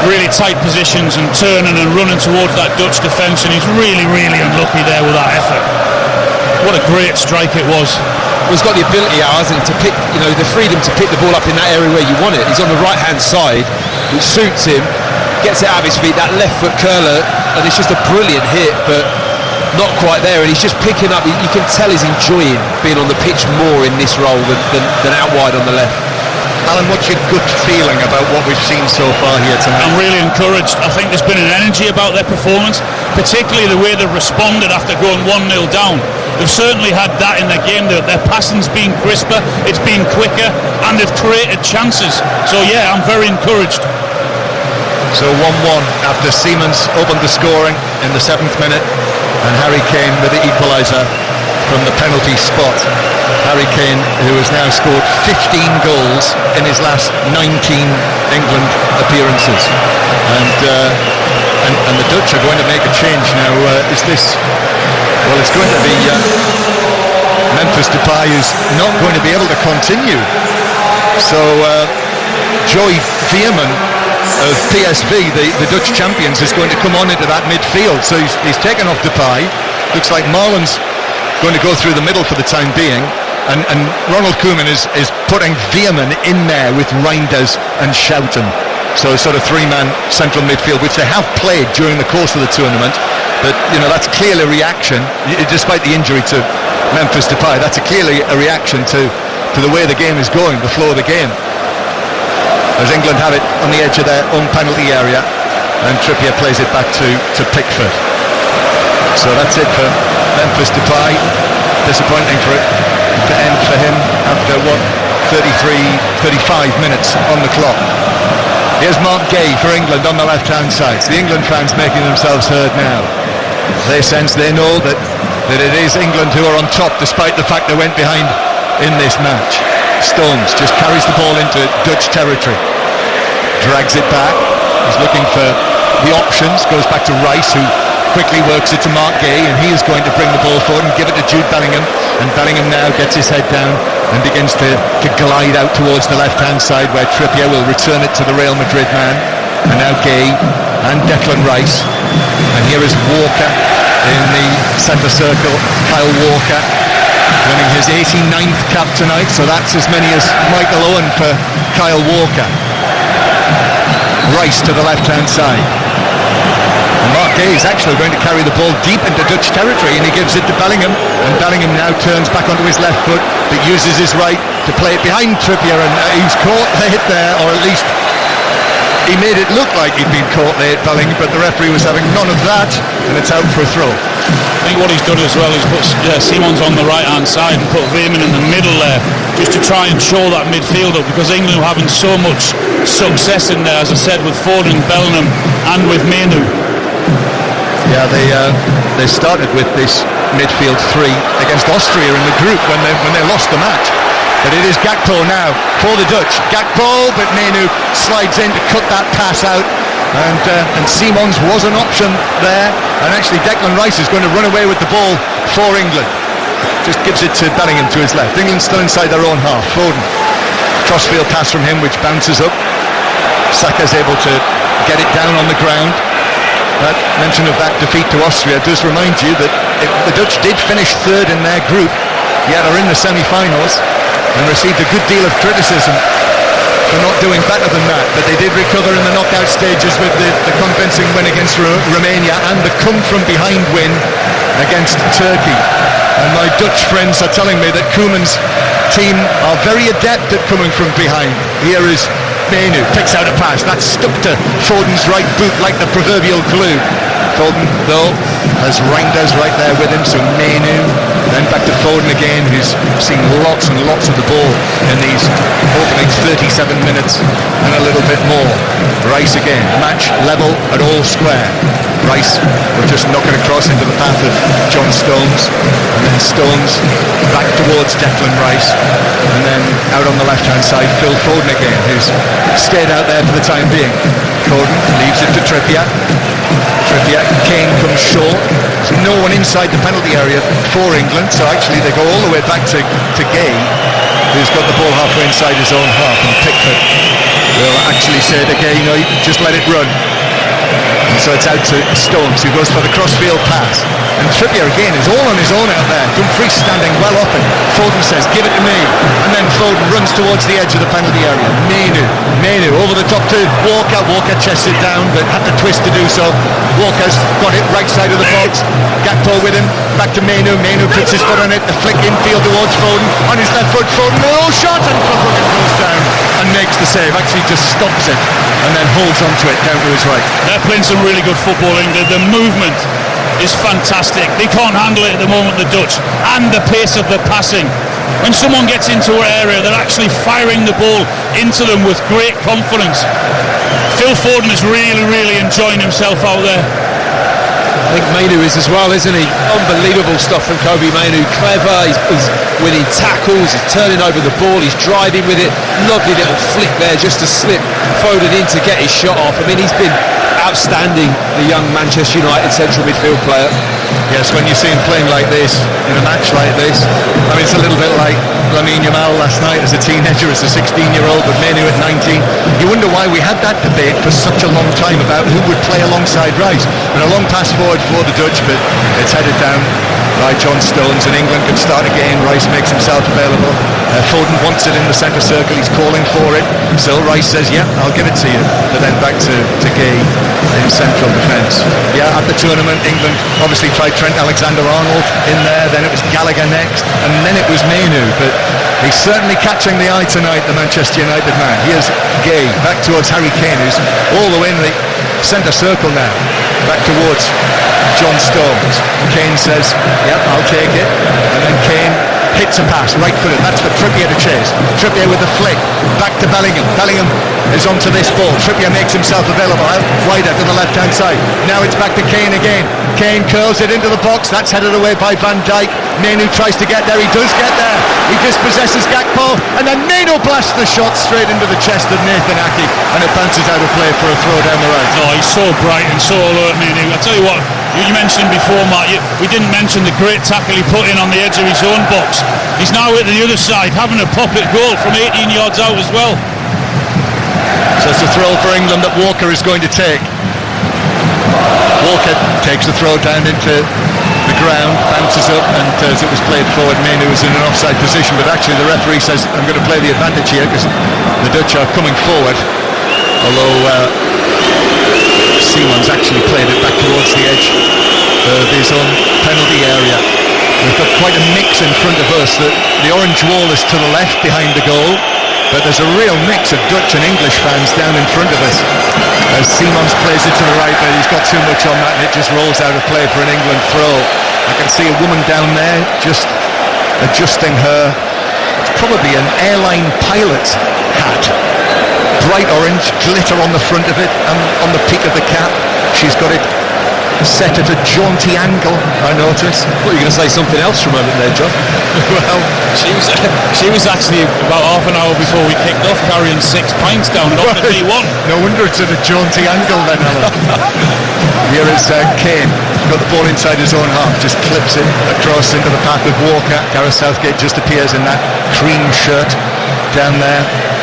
really tight positions and turning and running towards that Dutch defence, and he's really, really unlucky there with that effort. What a great strike it was. He's got the ability, hasn't he, to pick, the freedom to pick the ball up in that area where you want it. He's on the right hand side, which suits him, gets it out of his feet, that left foot curler, and it's just a brilliant hit, but not quite there, and he's just picking up. You can tell he's enjoying being on the pitch more in this role than out wide on the left. Alan, what's your gut feeling about what we've seen so far here tonight? I'm really encouraged. I think there's been an energy about their performance, particularly the way they've responded after going 1-0 down. They've certainly had that in their game. Their passing's been crisper, it's been quicker, and they've created chances. So yeah, I'm very encouraged. So 1-1 after Siemens opened the scoring in the 7th minute, and Harry Kane with the equaliser from the penalty spot. Harry Kane, who has now scored 15 goals in his last 19 England appearances, and the Dutch are going to make a change now. Is this? Well, it's going to be Memphis Depay who's not going to be able to continue. So Joy Veerman of PSV, the Dutch champions, is going to come on into that midfield. So he's taken off Depay. Looks like Marlon's going to go through the middle for the time being, and Ronald Koeman is putting Veerman in there with Reinders and Schouten. So sort of three-man central midfield, which they have played during the course of the tournament. But that's clearly a reaction, despite the injury to Memphis Depay. That's clearly a reaction to the way the game is going, the flow of the game. As England have it on the edge of their own penalty area, and Trippier plays it back to Pickford. So that's it for Memphis Depay. Disappointing for it to end for him after 35 minutes on the clock. Here's Mark Gay for England on the left-hand side. So the England fans making themselves heard now. They know that it is England who are on top, despite the fact they went behind in this match. Stones just carries the ball into Dutch territory, drags it back. He's looking for the options, goes back to Rice, who quickly works it to Mark Gay, and he is going to bring the ball forward and give it to Jude Bellingham, and Bellingham now gets his head down and begins to glide out towards the left-hand side, where Trippier will return it to the Real Madrid man, and now Gay and Declan Rice, and here is Walker in the centre circle. Kyle Walker winning his 89th cap tonight, so that's as many as Michael Owen for Kyle Walker. Rice to the left-hand side. Mark Gay is actually going to carry the ball deep into Dutch territory, and he gives it to Bellingham, and Bellingham now turns back onto his left foot, but uses his right to play it behind Trippier, and he's caught the hit there, or at least he made it look like he'd been caught late, Bellingham, but the referee was having none of that, and it's out for a throw. I think what he's done as well is put Simons on the right hand side and put Veerman in the middle there, just to try and show that midfielder, because England were having so much success in there, as I said, with Foden, Bellingham and with Mainoo. Yeah, they started with this midfield three against Austria in the group when they lost the match. But it is Gakpo now for the Dutch. Gakpo, but Mainoo slides in to cut that pass out. And Simons was an option there. And actually Declan Rice is going to run away with the ball for England. Just gives it to Bellingham to his left. England still inside their own half. Foden. Crossfield pass from him which bounces up. Saka's able to get it down on the ground. That mention of that defeat to Austria does remind you that the Dutch did finish third in their group, yet are in the semi-finals and received a good deal of criticism for not doing better than that. But they did recover in the knockout stages with the convincing win against Romania and the come-from-behind win against Turkey. And my Dutch friends are telling me that Koeman's team are very adept at coming from behind. Here is Mainoo, picks out a pass, that's stuck to Foden's right boot like the proverbial glue. Foden, though, has Reinders right there with him, so Mainoo, then back to Foden again, who's seen lots and lots of the ball in these opening 37 minutes and a little bit more. Rice again, match level at all square. Rice will just knock it across into the path of John Stones, and then Stones back towards Declan Rice, and then out on the left hand side Phil Foden again, who's stayed out there for the time being. Foden leaves it to Trippier. Kane comes short. There's no one inside the penalty area for England, so actually they go all the way back to Gay, who's got the ball halfway inside his own half, and Pickford will actually say to Gay, no, just let it run. And so it's out to Stones, who goes for the crossfield pass. And Trippier again is all on his own out there. Dumfries standing well off him. Foden says, give it to me. And then Foden runs towards the edge of the penalty area. Mainoo over the top to Walker. Walker chests it down, but had to twist to do so. Walker's got it right side of the box. Gakpo with him. Back to Mainoo. Mainoo puts his foot on it. The flick infield towards Foden. On his left foot, Foden. Oh, shot! And Verbruggen goes down and makes the save. Actually just stops it and then holds onto it down to his right. They're playing some really good football, England. The movement is fantastic. They can't handle it at the moment, the Dutch, and the pace of the passing. When someone gets into an area, they're actually firing the ball into them with great confidence. Phil Foden is really enjoying himself out there. I think Mainoo is as well, isn't he? Unbelievable stuff from Kobbie Mainoo. Clever, he's winning tackles, he's turning over the ball, he's driving with it. Lovely little flick there just to slip Foden in to get his shot off. I mean, he's been outstanding, the young Manchester United central midfield player. Yes, when you see him playing like this, in a match like this, I mean, it's a little bit like Lamine Yamal last night as a teenager, as a 16-year-old, but Mainoo at 19. You wonder why we had that debate for such a long time about who would play alongside Rice. And a long pass forward for the Dutch, but it's headed down by John Stones, and England can start again. Rice makes himself available. Foden wants it in the centre circle, he's calling for it. So Rice says, yeah, I'll give it to you. But then back to Gay in central defence. Yeah, at the tournament, England obviously tried Trent Alexander-Arnold in there, then it was Gallagher next, and then it was Mainoo. But he's certainly catching the eye tonight, the Manchester United man. Here's Gay, back towards Harry Kane, who's all the way in the centre circle now. Back towards John Stones. Kane says, yep, I'll take it. And then Kane hits a pass, right-footed. That's for Trippier to chase. Trippier with the flick. Back to Bellingham. Bellingham is onto this ball. Trippier makes himself available out wider to the left-hand side. Now it's back to Kane again. Kane curls it into the box. That's headed away by Van Dijk. Mainoo tries to get there. He does get there. He dispossesses Gakpo. And then Mainoo blasts the shot straight into the chest of Nathan Ake. And it bounces out of play for a throw down the right. Oh, he's so bright and so alert, Mainoo. I tell you what, you mentioned before, Matt, we didn't mention the great tackle he put in on the edge of his own box. He's now at the other side, having a pop at goal from 18 yards out as well. So it's a throw for England that Walker is going to take. Walker takes the throw down into the ground, bounces up, and as it was played forward, Mainoo was in an offside position, but actually the referee says, I'm going to play the advantage here because the Dutch are coming forward, although Simons actually played it back towards the edge of his own penalty area. We've got quite a mix in front of us. The orange wall is to the left behind the goal. but there's a real mix of Dutch and English fans down in front of us as Simons plays it to the right, but he's got too much on that and it just rolls out of play for an England throw. I can see a woman down there just adjusting her, it's probably an airline pilot's hat, bright orange, glitter on the front of it and on the peak of the cap. She's got it set at a jaunty angle, I notice. What, are you going to say something else from over there, John? Well, She was actually about half an hour before we kicked off carrying 6 pints down and off the D1. no wonder it's at a jaunty angle then, Alan. Here is Kane, got the ball inside his own half, just clips it across into the path of Walker. Gareth Southgate just appears in that cream shirt down there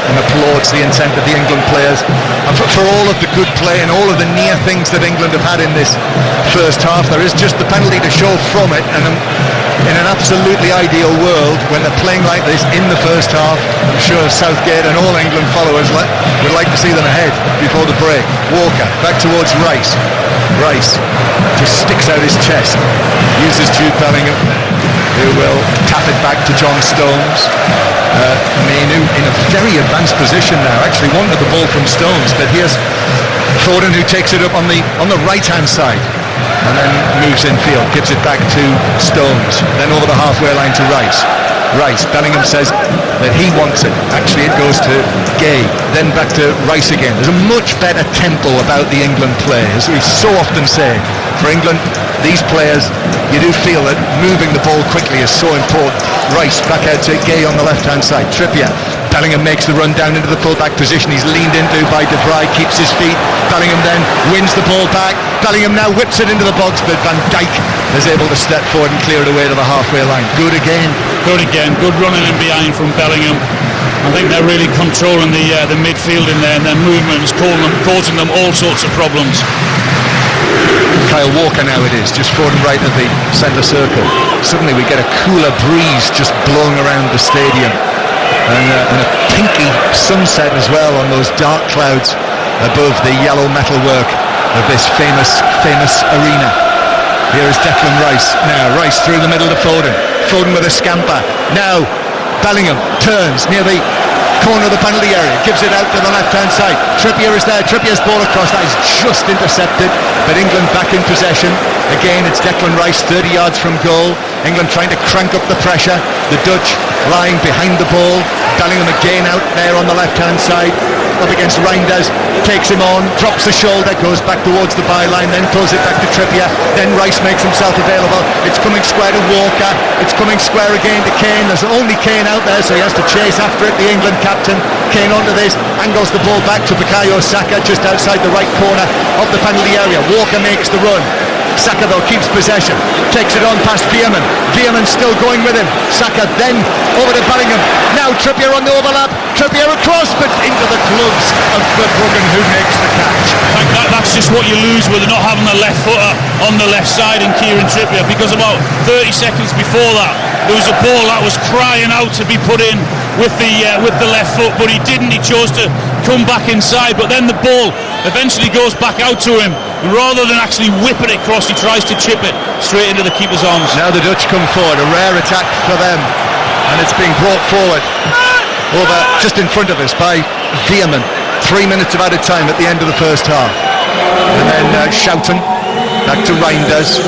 and applauds the intent of the England players. And for all of the good play and all of the near things that England have had in this first half, there is just the penalty to show from it. And in an absolutely ideal world, when they're playing like this in the first half, I'm sure Southgate and all England followers would like to see them ahead before the break. Walker back towards Rice. Rice just sticks out his chest, uses Jude Bellingham, who will tap it back to John Stones. Menu in a very advanced position now, actually wanted the ball from Stones, but here's Foden who takes it up on the right hand side and then moves infield, gives it back to Stones, then over the halfway line to Rice. Bellingham says that he wants it, actually it goes to Gay, then back to Rice again. There's a much better tempo about the England play, as we so often say. For England, these players, you do feel that moving the ball quickly is so important. Rice back out to Gay on the left hand side. Trippier, Bellingham makes the run down into the full-back position. He's leaned into by De Vrij, keeps his feet. Bellingham then wins the ball back. Bellingham now whips it into the box, but Van Dijk is able to step forward and clear it away to the halfway line. Good again. Good running in behind from Bellingham. I think they're really controlling the midfield in there, and their movement is causing them all sorts of problems. Kyle Walker now it is, just forward and right of the centre circle. Suddenly we get a cooler breeze just blowing around the stadium. And a pinky sunset as well on those dark clouds above the yellow metalwork of this famous arena. Here is Declan Rice now. Rice through the middle to Foden. Foden with a scamper. Now Bellingham turns near the corner of the penalty area, gives it out to the left hand side. Trippier is there. Trippier's ball across, that is just intercepted, but England back in possession. Again it's Declan Rice 30 yards from goal. England trying to crank up the pressure. The Dutch lying behind the ball. Bellingham again out there on the left hand side, up against Reinders, takes him on, drops the shoulder, goes back towards the byline, then throws it back to Trippier, then Rice makes himself available. It's coming square to Walker, it's coming square again to Kane. There's only Kane out there, so he has to chase after it, the England captain. Kane onto this, angles the ball back to Bukayo Saka just outside the right corner of the penalty area. Walker makes the run. Saka though keeps possession, takes it on past Veerman. Veerman still going with him. Saka then over to Bellingham. Now Trippier on the overlap. Trippier across, but into the gloves of Verbruggen, who makes the catch. That's just what you lose with not having a left footer on the left side in Kieran Trippier, because about 30 seconds before that there was a ball that was crying out to be put in with the left foot, but he didn't. He chose to come back inside, but then the ball eventually goes back out to him, and rather than actually whipping it across, he tries to chip it straight into the keeper's arms. Now the Dutch come forward, a rare attack for them, and it's being brought forward over just in front of us by Veerman. 3 minutes of added time at the end of the first half, and then Schouten back to Reinders,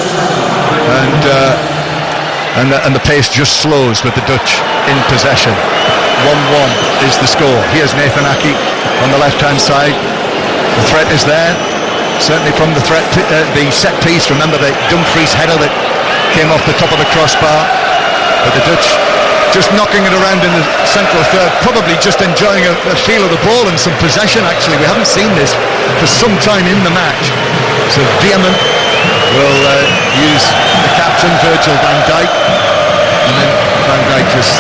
and the pace just slows with the Dutch in possession. 1-1 is the score. Here's Nathan Aki on the left hand side. The threat is there, certainly from the set piece. Remember the Dumfries header that came off the top of the crossbar, but the Dutch just knocking it around in the central third, probably just enjoying a feel of the ball and some possession. Actually, we haven't seen this for some time in the match. So Veerman will use the captain Virgil van Dijk, and then Van Dijk just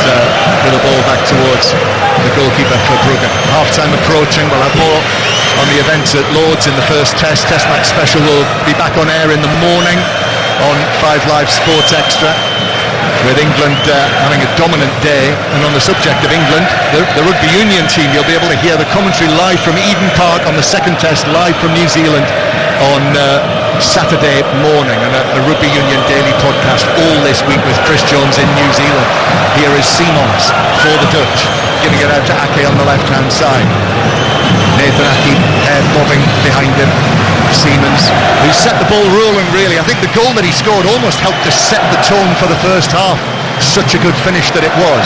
with the ball back towards the goalkeeper for Brugge. Half-time approaching. We'll have more on the events at Lords in the first test match special. Will be back on air in the morning on 5 Live Sports Extra, with England having a dominant day. And on the subject of England, the rugby union team, you'll be able to hear the commentary live from Eden Park on the second test, live from New Zealand on Saturday morning and a Rugby Union Daily podcast all this week with Chris Jones in New Zealand. Here is Simons for the Dutch, giving it out to Ake on the left-hand side. Nathan Ake bobbing behind him. Siemens, who set the ball rolling really. I think the goal that he scored almost helped to set the tone for the first half. Such a good finish that it was.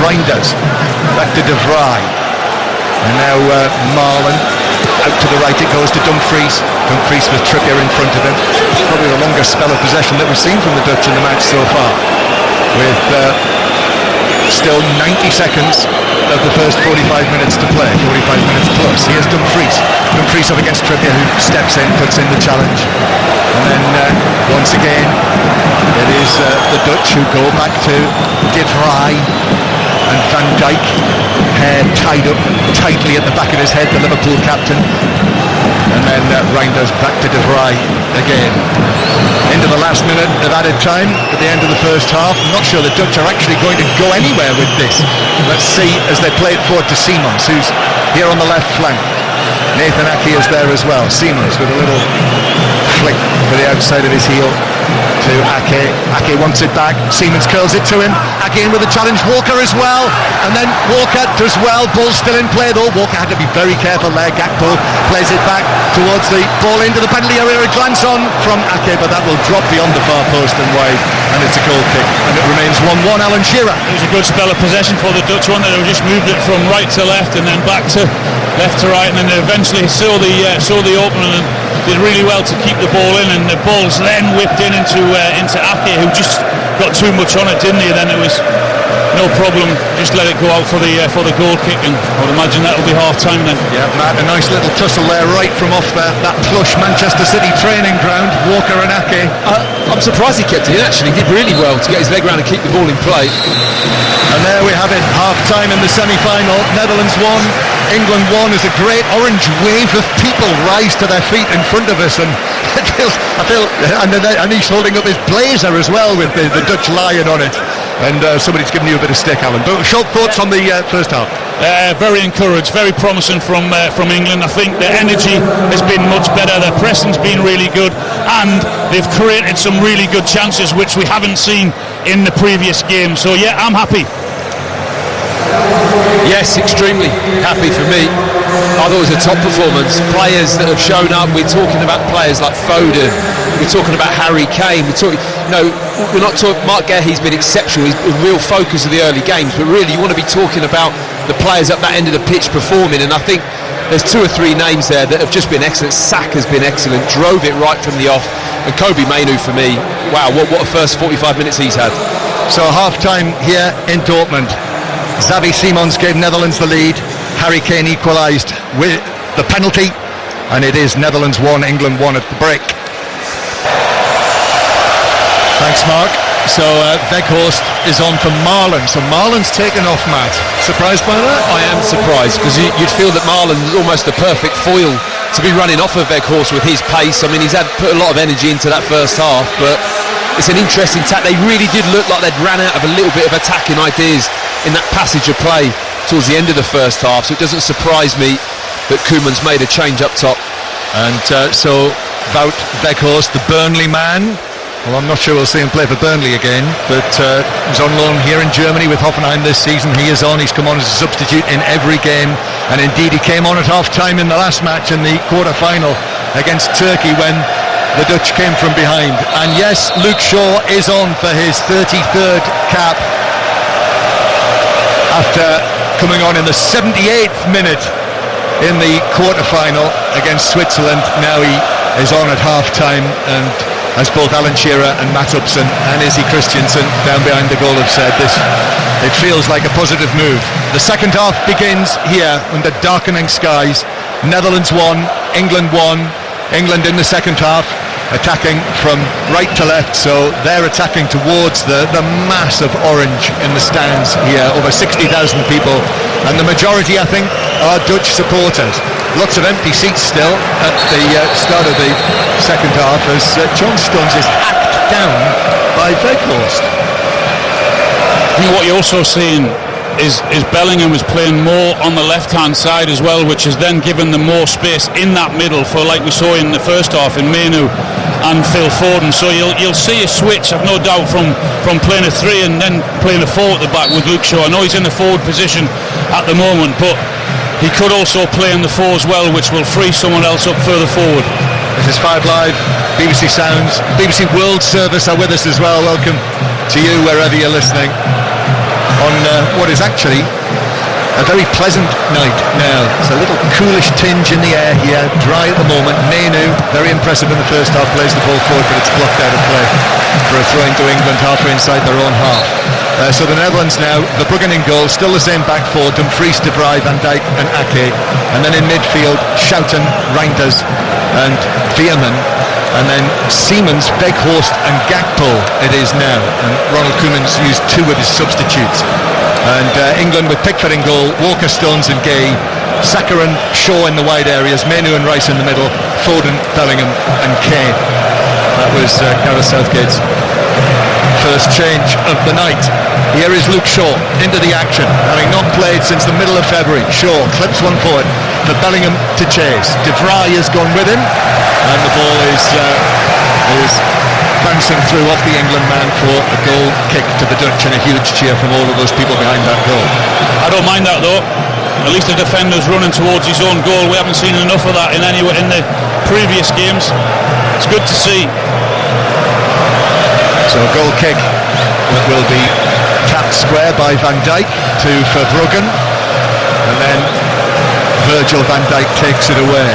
Reinders, back to De Vrij. And now Marlon, out to the right it goes to Dumfries. Dumfries with Trippier in front of him. It's probably the longest spell of possession that we've seen from the Dutch in the match so far. With still 90 seconds of the first 45 minutes to play, 45 minutes plus. Here's Dumfries. Dumfries up against Trippier, who steps in, puts in the challenge. And then once again, it is the Dutch who go back to De Vrij and Van Dijk, hair tied up tightly at the back of his head, the Liverpool captain. And then Reinders back to De Vrij again. Into the last minute of added time at the end of the first half. I'm not sure the Dutch are actually going to go anywhere with this. Let's see as they play it forward to Simons, who's here on the left flank. Nathan Ake is there as well. Simons with a little flick for the outside of his heel to Ake. Ake wants it back. Siemens curls it to him. Ake in with a challenge. Walker as well. And then Walker does well. Ball still in play though. Walker had to be very careful there. Gakpo plays it back towards the ball into the penalty area. A glance on from Ake, but that will drop beyond the far post and wide. And it's a goal kick. And it remains 1-1. Alan Shearer. It was a good spell of possession for the Dutch one. They just moved it from right to left and then back to left to right, and then they eventually saw the opening and did really well to keep the ball in, and the ball's then whipped into Ake, who just got too much on it, didn't he? Then it was no problem, just let it go out for the goal kick, and I would imagine that'll be half time then. Yeah, Matt, a nice little tussle there right from off that plush Manchester City training ground. Walker and Ake. I'm surprised he kept it in, actually. He did really well to get his leg round and keep the ball in play. And there we have it, half time in the semi-final. Netherlands 1, England 1, as a great orange wave of people rise to their feet in front of us, and I feel and he's holding up his blazer as well with the Dutch lion on it. And somebody's given you a bit of stick, Alan. But short thoughts on the first half. Very encouraged, very promising from England. I think their energy has been much better, their pressing's been really good, and they've created some really good chances which we haven't seen in the previous game. So yeah, I'm happy. Yes, extremely happy for me. I thought it was a top performance. Players that have shown up. We're talking about players like Foden. We're talking about Harry Kane. We're not talking. Mark Guehi's been exceptional. He's a real focus of the early games. But really, you want to be talking about the players up that end of the pitch performing. And I think there's 2 or 3 names there that have just been excellent. Saka's been excellent. Drove it right from the off. And Kobe Mainoo for me. Wow, what a first 45 minutes he's had. So half time here in Dortmund. Xavi Simons gave Netherlands the lead. Harry Kane equalised with the penalty, and it is Netherlands 1, England 1 at the break. Thanks, Mark. So Weghorst is on for Marlon. So Marlon's taken off, Matt. Surprised by that? I am surprised, because you'd feel that Marlon is almost the perfect foil to be running off of Weghorst with his pace. I mean, he's put a lot of energy into that first half, but it's an interesting tack. They really did look like they'd ran out of a little bit of attacking ideas in that passage of play towards the end of the first half, so it doesn't surprise me that Koeman's made a change up top. And so Wout Weghorst, the Burnley man, well, I'm not sure we'll see him play for Burnley again, but he's on loan here in Germany with Hoffenheim this season. He's come on as a substitute in every game, and indeed he came on at half time in the last match in the quarter-final against Turkey when the Dutch came from behind. And yes, Luke Shaw is on for his 33rd cap after coming on in the 78th minute in the quarter-final against Switzerland. Now he is on at half-time, and as both Alan Shearer and Matt Upson and Izzy Christiansen down behind the goal have said, it feels like a positive move. The second half begins here under darkening skies. Netherlands 1, England 1. England in the second half attacking from right to left, so they're attacking towards the mass of orange in the stands here, over 60,000 people, and the majority, I think, are Dutch supporters. Lots of empty seats still at the start of the second half as John Stones is hacked down by Weghorst. I think what you're also seeing is Bellingham was playing more on the left-hand side as well, which has then given them more space in that middle for, like we saw in the first half, in Mainu and Phil Foden. So you'll see a switch, I've no doubt, from playing a 3 and then playing a 4 at the back with Luke Shaw. I know he's in the forward position at the moment, but he could also play in the 4 as well, which will free someone else up further forward. This is 5 Live, BBC Sounds, BBC World Service are with us as well. Welcome to you wherever you're listening on what is actually a very pleasant night now. It's a little coolish tinge in the air here, dry at the moment. Mainu, very impressive in the first half, plays the ball forward, but it's blocked out of play for a throw into England halfway inside their own half. So the Netherlands now, the Bruggen in goal, still the same back 4, Dumfries, De Vrij, Van Dijk and Ake. And then in midfield, Schouten, Reinders and Veerman. And then Siemens, Weghorst and Gakpo it is now. And Ronald Koeman's used 2 of his substitutes. And England with Pickford in goal, Walker, Stones and Gay, Saka and Shaw in the wide areas, Mainu and Rice in the middle, Foden, Bellingham and Kane. That was Gareth Southgate's first change of the night. Here is Luke Shaw into the action, having not played since the middle of February. Shaw clips one forward for Bellingham to chase. De Vrij has gone with him, and the ball is bouncing through off the England man for a goal kick to the Dutch, and a huge cheer from all of those people behind that goal. I don't mind that though. At least the defender's running towards his own goal. We haven't seen enough of that in the previous games. It's good to see. So a goal kick that will be tapped square by Van Dijk to Verbruggen, and then Virgil van Dijk takes it away.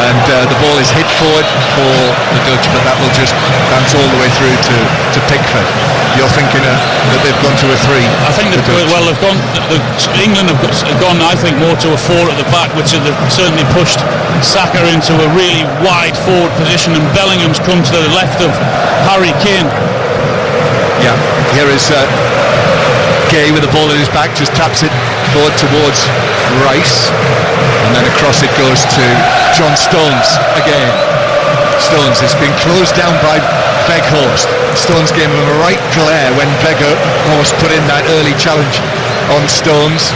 And the ball is hit forward for the Dutch, but that will just bounce all the way through to Pickford. You're thinking that they've gone to a 3? I think they've gone. England have gone, I think, more to a 4 at the back, which have certainly pushed Saka into a really wide forward position, and Bellingham's come to the left of Harry Kane. Yeah, here is Gay with the ball in his back, just taps it forward towards Rice, and then across it goes to John Stones again. Stones has been closed down by Weghorst. Stones gave him a right glare when Weghorst put in that early challenge on Stones.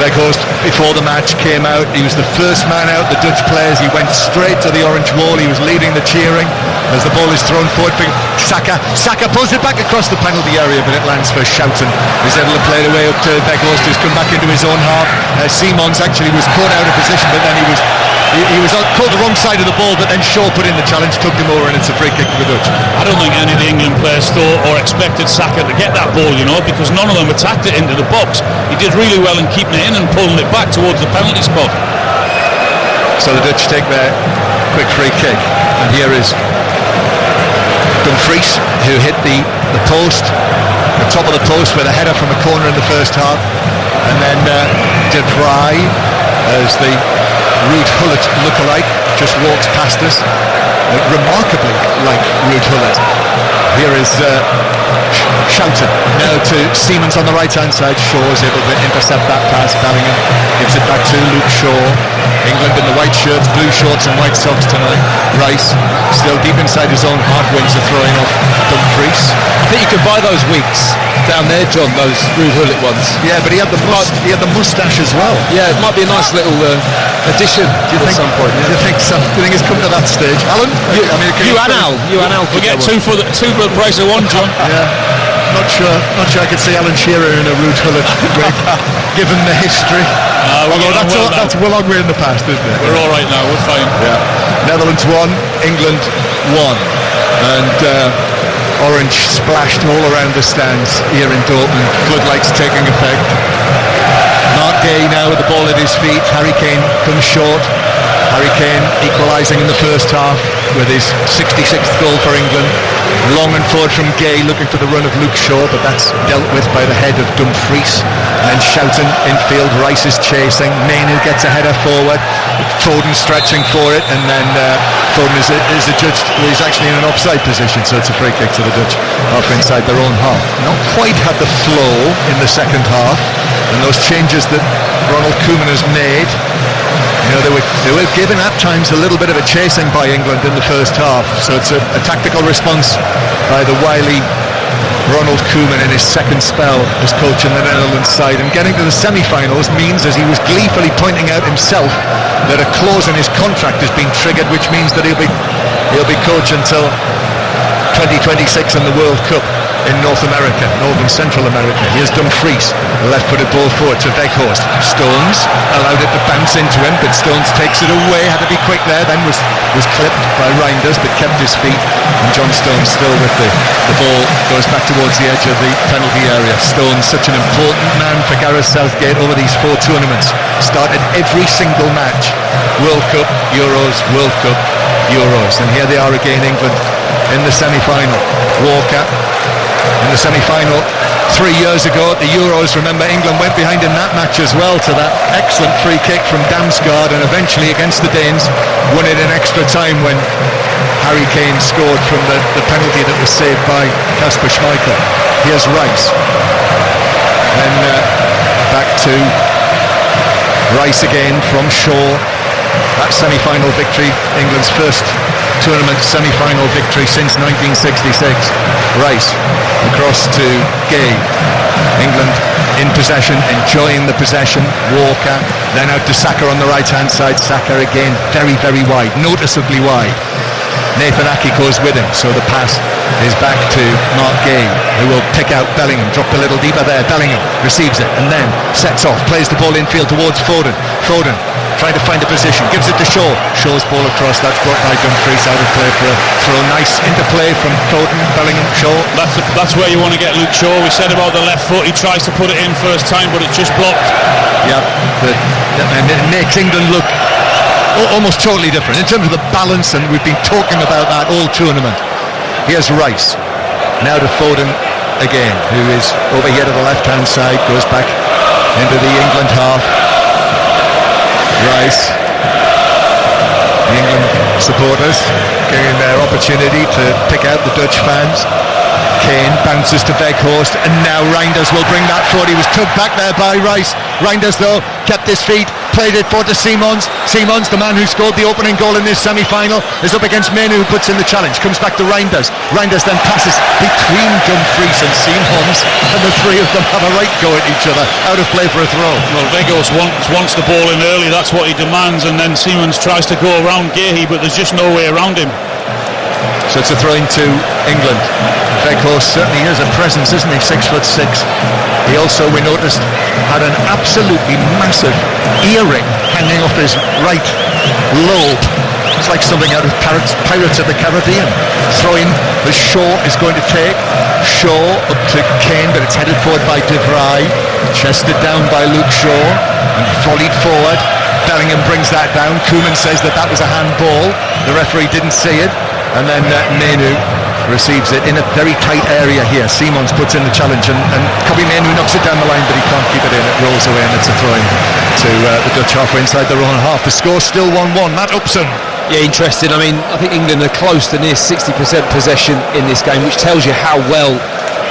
Weghorst, before the match, came out. He was the first man out, the Dutch players. He went straight to the orange wall. He was leading the cheering as the ball is thrown forward for Saka. Saka pulls it back across the penalty area, but it lands for Schouten. He's able to play it away up to Weghorst, who's come back into his own half. Simons actually was caught out of position, but then he was caught the wrong side of the ball, but then Shaw put in the challenge, took him over, and it's a free kick for the Dutch. I don't think any of the England players thought or expected Saka to get that ball, because none of them attacked it into the box. He did really well in keeping it in and pulling it back towards the penalty spot. So the Dutch take their quick free kick, and here is Dumfries, who hit the post, the top of the post with a header from a corner in the first half, and then De Vrij, as the Ruud Gullit lookalike, just walks past us, remarkably like Ruud Gullit. Here is Schouten, now to Siemens on the right hand side. Shaw is able to intercept that pass. Bellingham gives it back to Luke Shaw. England in the white shirts, blue shorts and white socks tonight. Rice still deep inside his own half, wins a throwing off Dumfries. I think you can buy those wigs down there, John, those Ruud Gullit ones. Yeah, but he had the moustache as well. Yeah, it might be a nice little addition at some point. Yeah. Do you think so? Do you think it's come to that stage? Alan? You and Al. We'll get two for the price of one, John. Yeah. Not sure I could see Alan Shearer in a Ruud Gullit wig, given the history. Although that's well long way in the past, isn't it? We're all right now, we're fine. Yeah. Netherlands 1, England 1. And orange splashed all around the stands here in Dortmund. Floodlights taking effect. Mark Gay now with the ball at his feet. Harry Kane comes short. Harry Kane equalising in the first half with his 66th goal for England. Long and forward from Gay, looking for the run of Luke Shaw, but that's dealt with by the head of Dumfries. And then Schouten infield, Rice is chasing. Mainu gets a header forward. Foden stretching for it, and then Foden is adjudged. He's actually in an offside position, so it's a free kick to the Dutch half inside their own half. Not quite had the flow in the second half, and those changes that Ronald Koeman has made, they were given at times a little bit of a chasing by England in the first half. So it's a tactical response by the wily Ronald Koeman in his second spell as coach in the Netherlands side, and getting to the semi-finals means, as he was gleefully pointing out himself, that a clause in his contract has been triggered, which means that he'll be coach until 2026 in the World Cup in North America, Northern Central America. Here's Dumfries, left-footed ball forward to Weghorst. Stones allowed it to bounce into him, but Stones takes it away, had to be quick there, then was clipped by Reinders, but kept his feet, and John Stones still with the ball, goes back towards the edge of the penalty area. Stones, such an important man for Gareth Southgate over these 4 tournaments, started every single match. World Cup, Euros, World Cup, Euros, and here they are again, England in the semi-final. Walker in the semi-final 3 years ago at the Euros. Remember, England went behind in that match as well to that excellent free kick from Damsgaard, and eventually against the Danes won it in extra time when Harry Kane scored from the penalty that was saved by Kasper Schmeichel. Here's Rice, then back to Rice again from Shaw. That semi-final victory, England's first tournament semi-final victory since 1966. Rice across to Gay. England in possession, enjoying the possession. Walker, then out to Saka on the right-hand side. Saka again, very, very wide, noticeably wide. Nathan Ake goes with him, so the pass is back to Mark Gay, who will pick out Bellingham, drop a little deeper there. Bellingham receives it and then sets off, plays the ball infield towards Foden. Foden trying to find a position, gives it to Shaw. Shaw's ball across, that's brought by Dumfries out of play for a throw. Nice interplay from Foden, Bellingham, Shaw. That's where you want to get Luke Shaw. We said about the left foot, he tries to put it in first time, but it's just blocked. Yeah, and it makes England look almost totally different in terms of the balance, and we've been talking about that all tournament. Here's Rice, now to Foden again, who is over here to the left-hand side, goes back into the England half. Rice, the England supporters getting their opportunity to pick out the Dutch fans. Kane bounces to Weghorst, and now Reinders will bring that forward. He was tugged back there by Rice. Reinders though kept his feet, played it forward to Simons. Simons, the man who scored the opening goal in this semi-final, is up against Menu, who puts in the challenge. Comes back to Reinders. Reinders then passes between Dumfries and Simons, and the three of them have a right go at each other, out of play for a throw. Well, Weghorst wants the ball in early, that's what he demands, and then Simons tries to go around Gahey, but there's just no way around him. So it's a throw into England. Weghorst certainly is a presence, isn't he? 6'6". He also, we noticed, had an absolutely massive earring hanging off his right lobe. It's like something out of Pirates of the Caribbean. Throwing as Shaw is going to take. Shaw up to Kane, but it's headed forward by De Vrij. Chested down by Luke Shaw and volleyed forward. Bellingham brings that down. Koeman says that was a handball. The referee didn't see it. And then Menu receives it in a very tight area here. Simons puts in the challenge, and Kobbie Mainoo knocks it down the line, but he can't keep it in. It rolls away, and it's a throw-in to the Dutch halfway inside their own half. The score's still 1-1. Matt Upson. Yeah, interesting. I mean, I think England are close to near 60% possession in this game, which tells you how well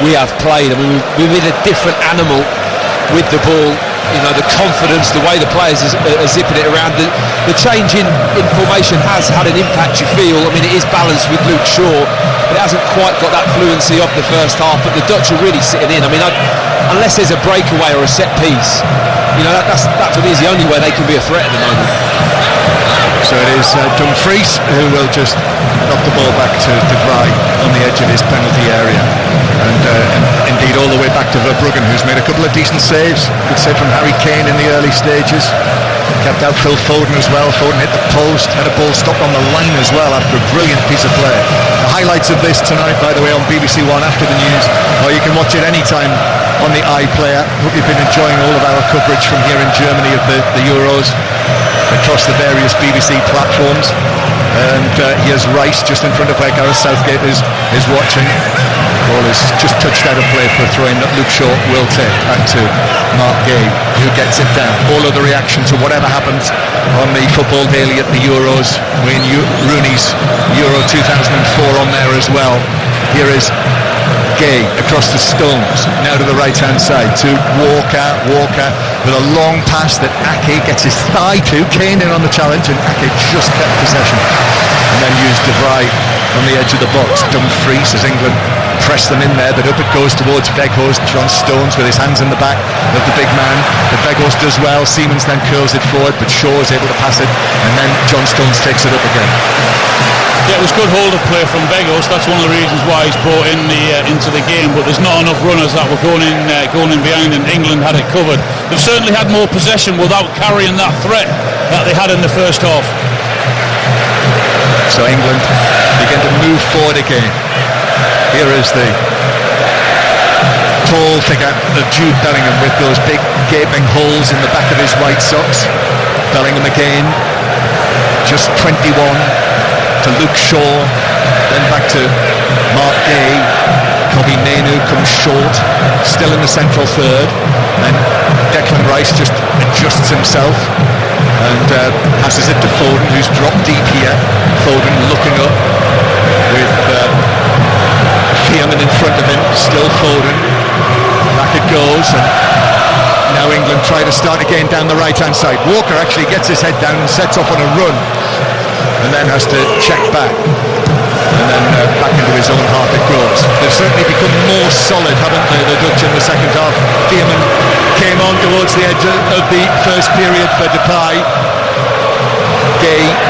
we have played. I mean, we've been a different animal with the ball. You know, the confidence, the way the players are zipping it around. The change in formation has had an impact, you feel. I mean, it is balanced with Luke Shaw, but it hasn't quite got that fluency of the first half. But the Dutch are really sitting in. I mean, unless there's a breakaway or a set piece, you know, that for me is the only way they can be a threat at the moment. So it is Dumfries who will just knock the ball back to De Vrij on the edge of his penalty area, and indeed all the way back to Verbruggen, who's made a couple of decent saves. Good save from Harry Kane in the early stages. Kept out Phil Foden as well. Foden hit the post, had a ball stopped on the line as well after a brilliant piece of play. The highlights of this tonight, by the way, on BBC One after the news, or you can watch it anytime on the iPlayer. Hope you've been enjoying all of our coverage from here in Germany of the Euros across the various BBC platforms. And here's Rice just in front of where Gareth Southgate is watching. Ball is just touched out of play for a throw-in that Luke Shaw will take back to Mark Gay, who gets it down. All of the reaction to whatever happens on the Football Daily at the Euros. Wayne Rooney's Euro 2004 on there as well. Here is Gay across to Stones, now to the right-hand side to Walker with a long pass that Ake gets his thigh to. Kane in on the challenge, and Ake just kept possession and then used De Vrij on the edge of the box. Dumfries, as England press them in there, but up it goes towards Weghorst. John Stones with his hands in the back of the big man, but Weghorst does well. Siemens then curls it forward, but Shaw is able to pass it, and then John Stones takes it up again. Yeah, it was good hold of play from Weghorst. That's one of the reasons why he's brought in into the game. But there's not enough runners that were going in behind, and England had it covered. They've certainly had more possession without carrying that threat that they had in the first half. So England begin to move forward again. Here is the tall figure of Jude Bellingham with those big gaping holes in the back of his white socks. Bellingham again, just 21. To Luke Shaw, then back to Mark Gay. Kobbie Mainoo comes short, still in the central third. Then Declan Rice just adjusts himself and passes it to Foden, who's dropped deep here. Foden looking up with Fearman in front of him, still Foden. Back it goes, and now England try to start again down the right-hand side. Walker actually gets his head down and sets off on a run, and then has to check back, and then back into his own half it goes. They've certainly become more solid, haven't they, the Dutch, in the second half. Veerman came on towards the edge of the first period for Depay.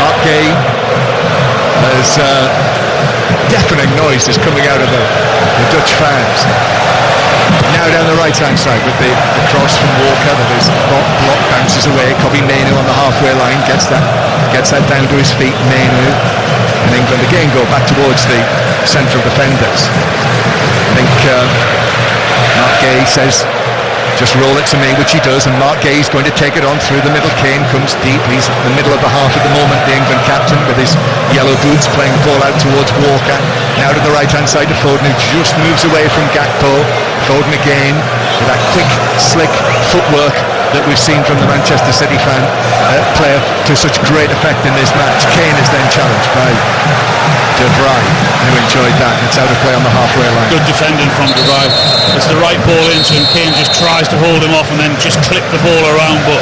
Mark Gay, as deafening noise is coming out of the Dutch fans. Now down the right-hand side with the cross from Walker that is blocked, bounces away. Kobbie Mainoo on the halfway line gets that down to his feet. Mainoo, and England again go back towards the central defenders. I think Mark Gay says, just roll it to me, which he does, and Mark Gay is going to take it on through the middle. Kane comes deep. He's in the middle of the half at the moment, the England captain, with his yellow boots, playing the ball out towards Walker. Now to the right-hand side to Foden, who just moves away from Gakpo. Foden again with that quick, slick footwork that we've seen from the Manchester City player to such great effect in this match. Kane is then challenged by De Vrij, who enjoyed that. It's out of play on the halfway line. Good defending from De Vrij. It's the right ball into him. Kane just tries to hold him off and then just clip the ball around, but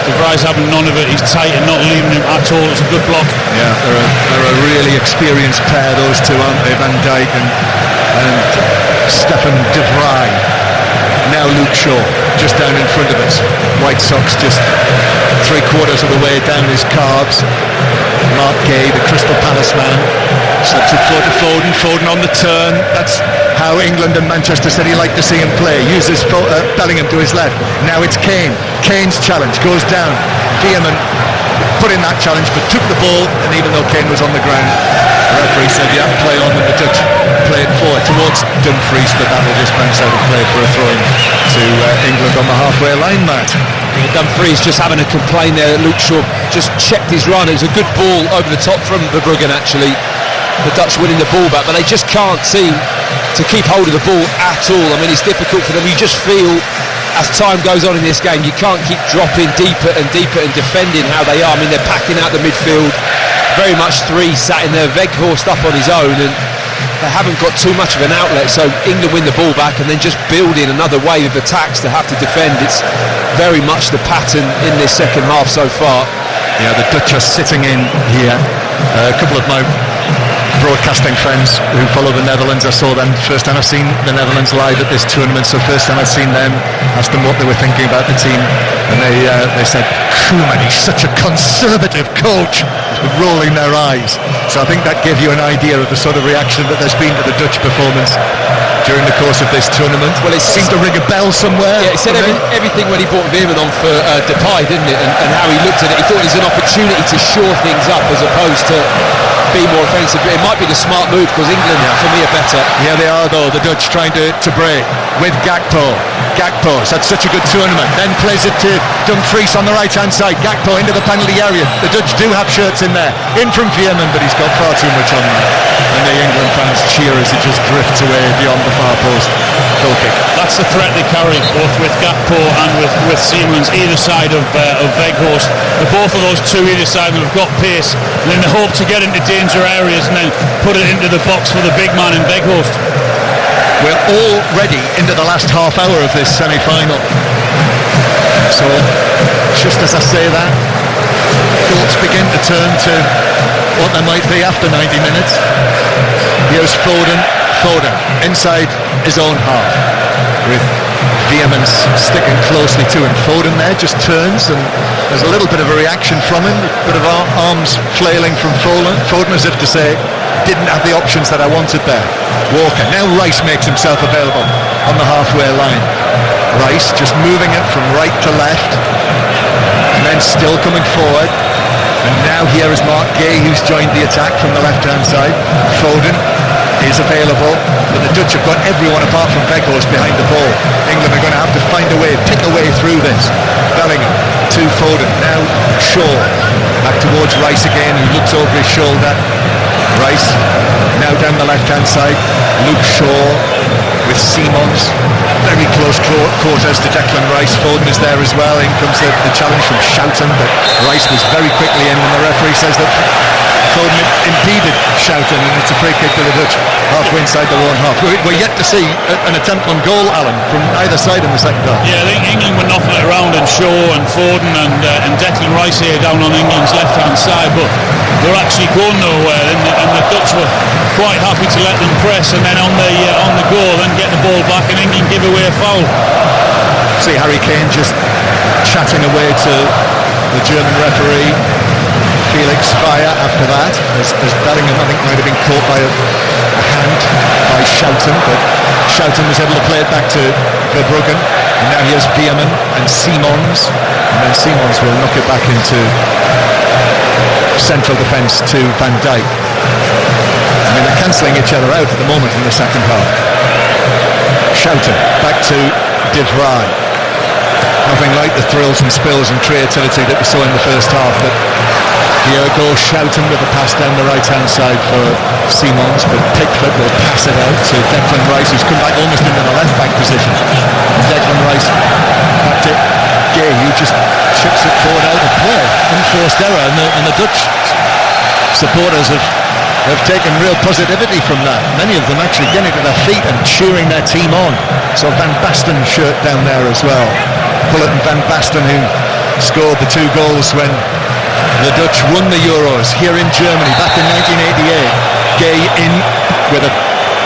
De Vrij's having none of it. He's tight and not leaving him at all. It's a good block. Yeah, they're a really experienced pair, those two, aren't they? Van Dijk and Stefan De Vrij. Now Luke Shaw, just down in front of us. White socks just 3/4 of the way down his calves. Mark Gay, the Crystal Palace man, slips it forward to Foden. Foden on the turn. That's how England and Manchester City like to see him play. Uses Bellingham to his left. Now it's Kane. Kane's challenge goes down. Veerman put in that challenge but took the ball, and even though Kane was on the ground, the referee said, yeah, play on, and the Dutch played forward towards Dumfries, but that will just bounce out of play for a throw-in to England on the halfway line, Matt. Dumfries just having a complaint there that Luke Shaw just checked his run. It was a good ball over the top from Verbruggen, actually. The Dutch winning the ball back, but they just can't seem to keep hold of the ball at all. I mean, it's difficult for them. You just feel as time goes on in this game, you can't keep dropping deeper and deeper and defending how they are. I mean, they're packing out the midfield, very much three sat in there, Weghorst up on his own, and they haven't got too much of an outlet. So England win the ball back and then just building another wave of attacks to have to defend. It's very much the pattern in this second half so far. Yeah, the Dutch are sitting in here. A couple of my broadcasting friends who follow the Netherlands, I saw them first time I've seen the Netherlands live at this tournament, so first time I've seen them, asked them what they were thinking about the team, and they said, Koeman, he's such a conservative coach, rolling their eyes. So I think that gave you an idea of the sort of reaction that there's been to the Dutch performance during the course of this tournament. Well, it seemed to ring a bell somewhere. Yeah, it said everything when he brought Veerman on for Depay, didn't it? And how he looked at it. He thought it was an opportunity to shore things up as opposed to be more offensive. But it might be the smart move because England, for me, are better. Yeah, they are, though. The Dutch trying to break with Gakpo. Gakpo's had such a good tournament. Then plays it to Dumfries on the right-hand side. Gakpo into the penalty area. The Dutch do have shirts in there. In from Veerman, but he's got far too much on there. And the England fans cheer as it just drifts away beyond the far post. Goal kick. That's the threat they carry, both with Gakpo and with Siemens, either side of Weghorst. Both of those two either side have got pace, and then they hope to get into danger areas and then put it into the box for the big man in Weghorst. We're already into the last half hour of this semi-final. So, just as I say that, thoughts begin to turn to what there might be after 90 minutes. Here's Foden inside his own half with Vehemence sticking closely to him. Foden there just turns and there's a little bit of a reaction from him, a bit of arms flailing from Foden as if to say, didn't have the options that I wanted there. Walker, now Rice makes himself available on the halfway line. Rice just moving it from right to left and then still coming forward. And now here is Mark Gay, who's joined the attack from the left-hand side. Foden is available, but the Dutch have got everyone apart from Weghorst behind the ball. England are going to have to find a way, pick a way through this. Bellingham to Foden, now Shaw, back towards Rice again, who looks over his shoulder. Rice, now down the left-hand side, Luke Shaw with Simons, very close quarters to Declan Rice. Foden is there as well. In comes the challenge from Schouten, but Rice was very quickly in when the referee says that Foden impeded Schouten, and it's a free kick to the Dutch halfway inside their own half. We're yet to see an attempt on goal, Alan, from either side in the second half. Yeah, I think England were knocking it around, and Shaw and Foden and Declan Rice here down on England's left-hand side, but they're actually going nowhere, and the Dutch were quite happy to let them press, and then on the goal, then get the ball back, and England give away a foul. See Harry Kane just chatting away to the German referee. Felix fire after that, as Bellingham I think might have been caught by a hand by Schouten, but Schouten was able to play it back to Verbruggen, and now here's Veerman and Simons, and then Simons will knock it back into central defence to Van Dijk. I mean, they're cancelling each other out at the moment in the second half. Schouten back to De Vrij. Nothing like the thrills and spills and creativity that we saw in the first half, but here goes Schouten with the pass down the right-hand side for Simons, but Pickford will pass it out to Declan Rice, who's come back almost into the left-back position. And Declan Rice back to Gay, who just chips it forward out of play. Unforced error, and the Dutch supporters have taken real positivity from that. Many of them actually getting to their feet and cheering their team on. So Van Basten shirt down there as well. Bullet and Van Basten, who scored the 2 goals when the Dutch won the Euros here in Germany back in 1988. Gay in with a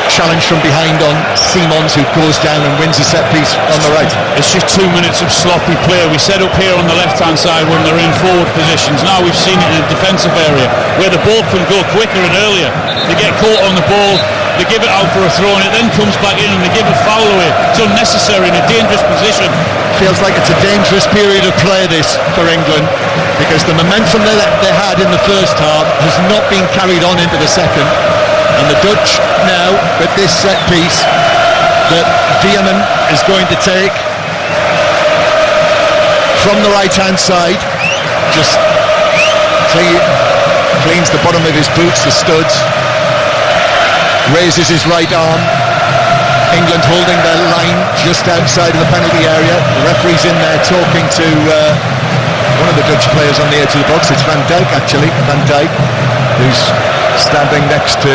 challenge from behind on Simons, who goes down and wins a set piece on the right. It's just 2 minutes of sloppy play. We set up here on the left-hand side when they're in forward positions. Now we've seen it in the defensive area where the ball can go quicker and earlier. They get caught on the ball, they give it out for a throw, and it then comes back in and they give a foul away. It's unnecessary in a dangerous position. Feels like it's a dangerous period of play, this, for England, because the momentum they had in the first half has not been carried on into the second, and the Dutch now with this set piece that Veerman is going to take from the right hand side, just cleans the bottom of his boots, the studs, raises his right arm. England holding their line just outside of the penalty area. The referee's in there talking to one of the Dutch players on the edge of the box. It's Van Dijk, actually. Van Dijk, who's standing next to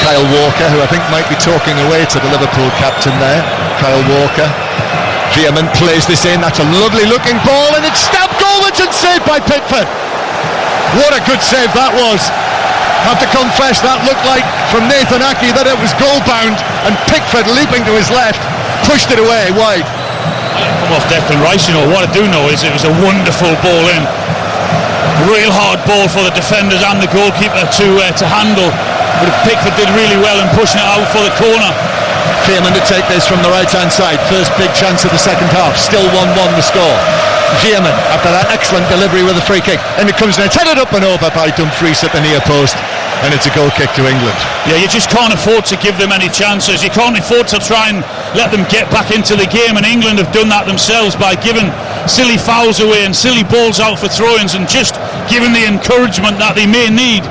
Kyle Walker, who I think might be talking away to the Liverpool captain there. Kyle Walker. Veerman plays this in. That's a lovely looking ball, and it's stabbed goalwards and saved by Pickford. What a good save that was. Have to confess, that looked like from Nathan Aki that it was goal bound, and Pickford leaping to his left pushed it away wide. Come off Declan Rice, you know. What I do know is it was a wonderful ball in. Real hard ball for the defenders and the goalkeeper to handle, but Pickford did really well in pushing it out for the corner. Veerman to take this from the right hand side. First big chance of the second half. Still 1-1 the score. Veerman, after that excellent delivery with a free kick, and it comes in, it's headed up and over by Dumfries at the near post, and it's a goal kick to England. Yeah, you just can't afford to give them any chances. You can't afford to try and let them get back into the game, and England have done that themselves by giving silly fouls away and silly balls out for throw-ins, and just giving the encouragement that they may need.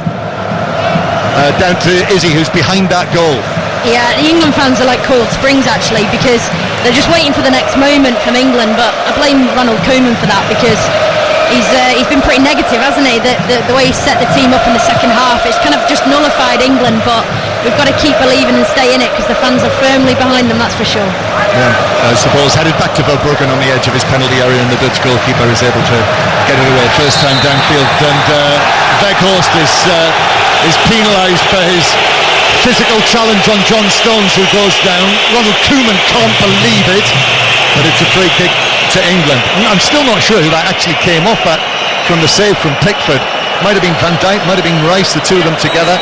Down to Izzy, who's behind that goal. Yeah, the England fans are like cold springs, actually, because they're just waiting for the next moment from England. But I blame Ronald Koeman for that, because he's been pretty negative, hasn't he? The way he set the team up in the second half, it's kind of just nullified England. But we've got to keep believing and stay in it, because the fans are firmly behind them, that's for sure. Yeah, as the ball's headed back to Verbruggen on the edge of his penalty area, and the Dutch goalkeeper is able to get it away first time downfield, and Weghorst is penalised for his physical challenge on John Stones, who goes down. Ronald Koeman can't believe it, but it's a free kick to England. I'm still not sure who that actually came off at from the save from Pickford. Might have been Van Dijk, might have been Rice, the two of them together,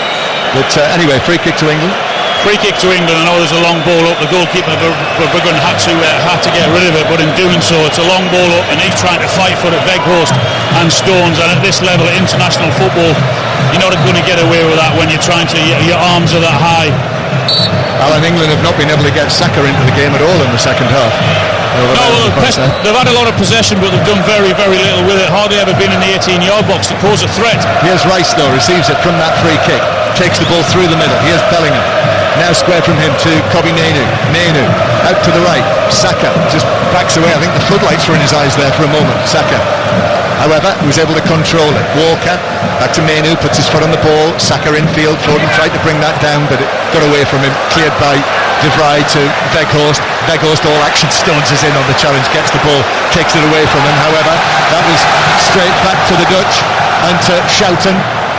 but anyway, free kick to England. Free kick to England. I know there's a long ball up. The goalkeeper Verbruggen had to get rid of it, but in doing so, it's a long ball up, and he's trying to fight for it, Weghorst and Stones. And at this level of international football, you're not going to get away with that when you're trying to. Your arms are that high. Alan, England have not been able to get Saka into the game at all in the second half. They've had a lot of possession, but they've done very, very little with it. Hardly ever been in the 18-yard box to cause a threat. Here's Rice, though, receives it from that free kick, takes the ball through the middle. Here's Bellingham, now square from him to Kobbie Mainoo, out to the right. Saka just backs away. I think the floodlights were in his eyes there for a moment. Saka, however, was able to control it. Walker back to Mainoo, puts his foot on the ball. Saka infield. Foden tried to bring that down, but it got away from him. Cleared by De Vrij to Weghorst. Weghorst, all action. Stones is in on the challenge, gets the ball, takes it away from him. However, that was straight back to the Dutch and to Schouten,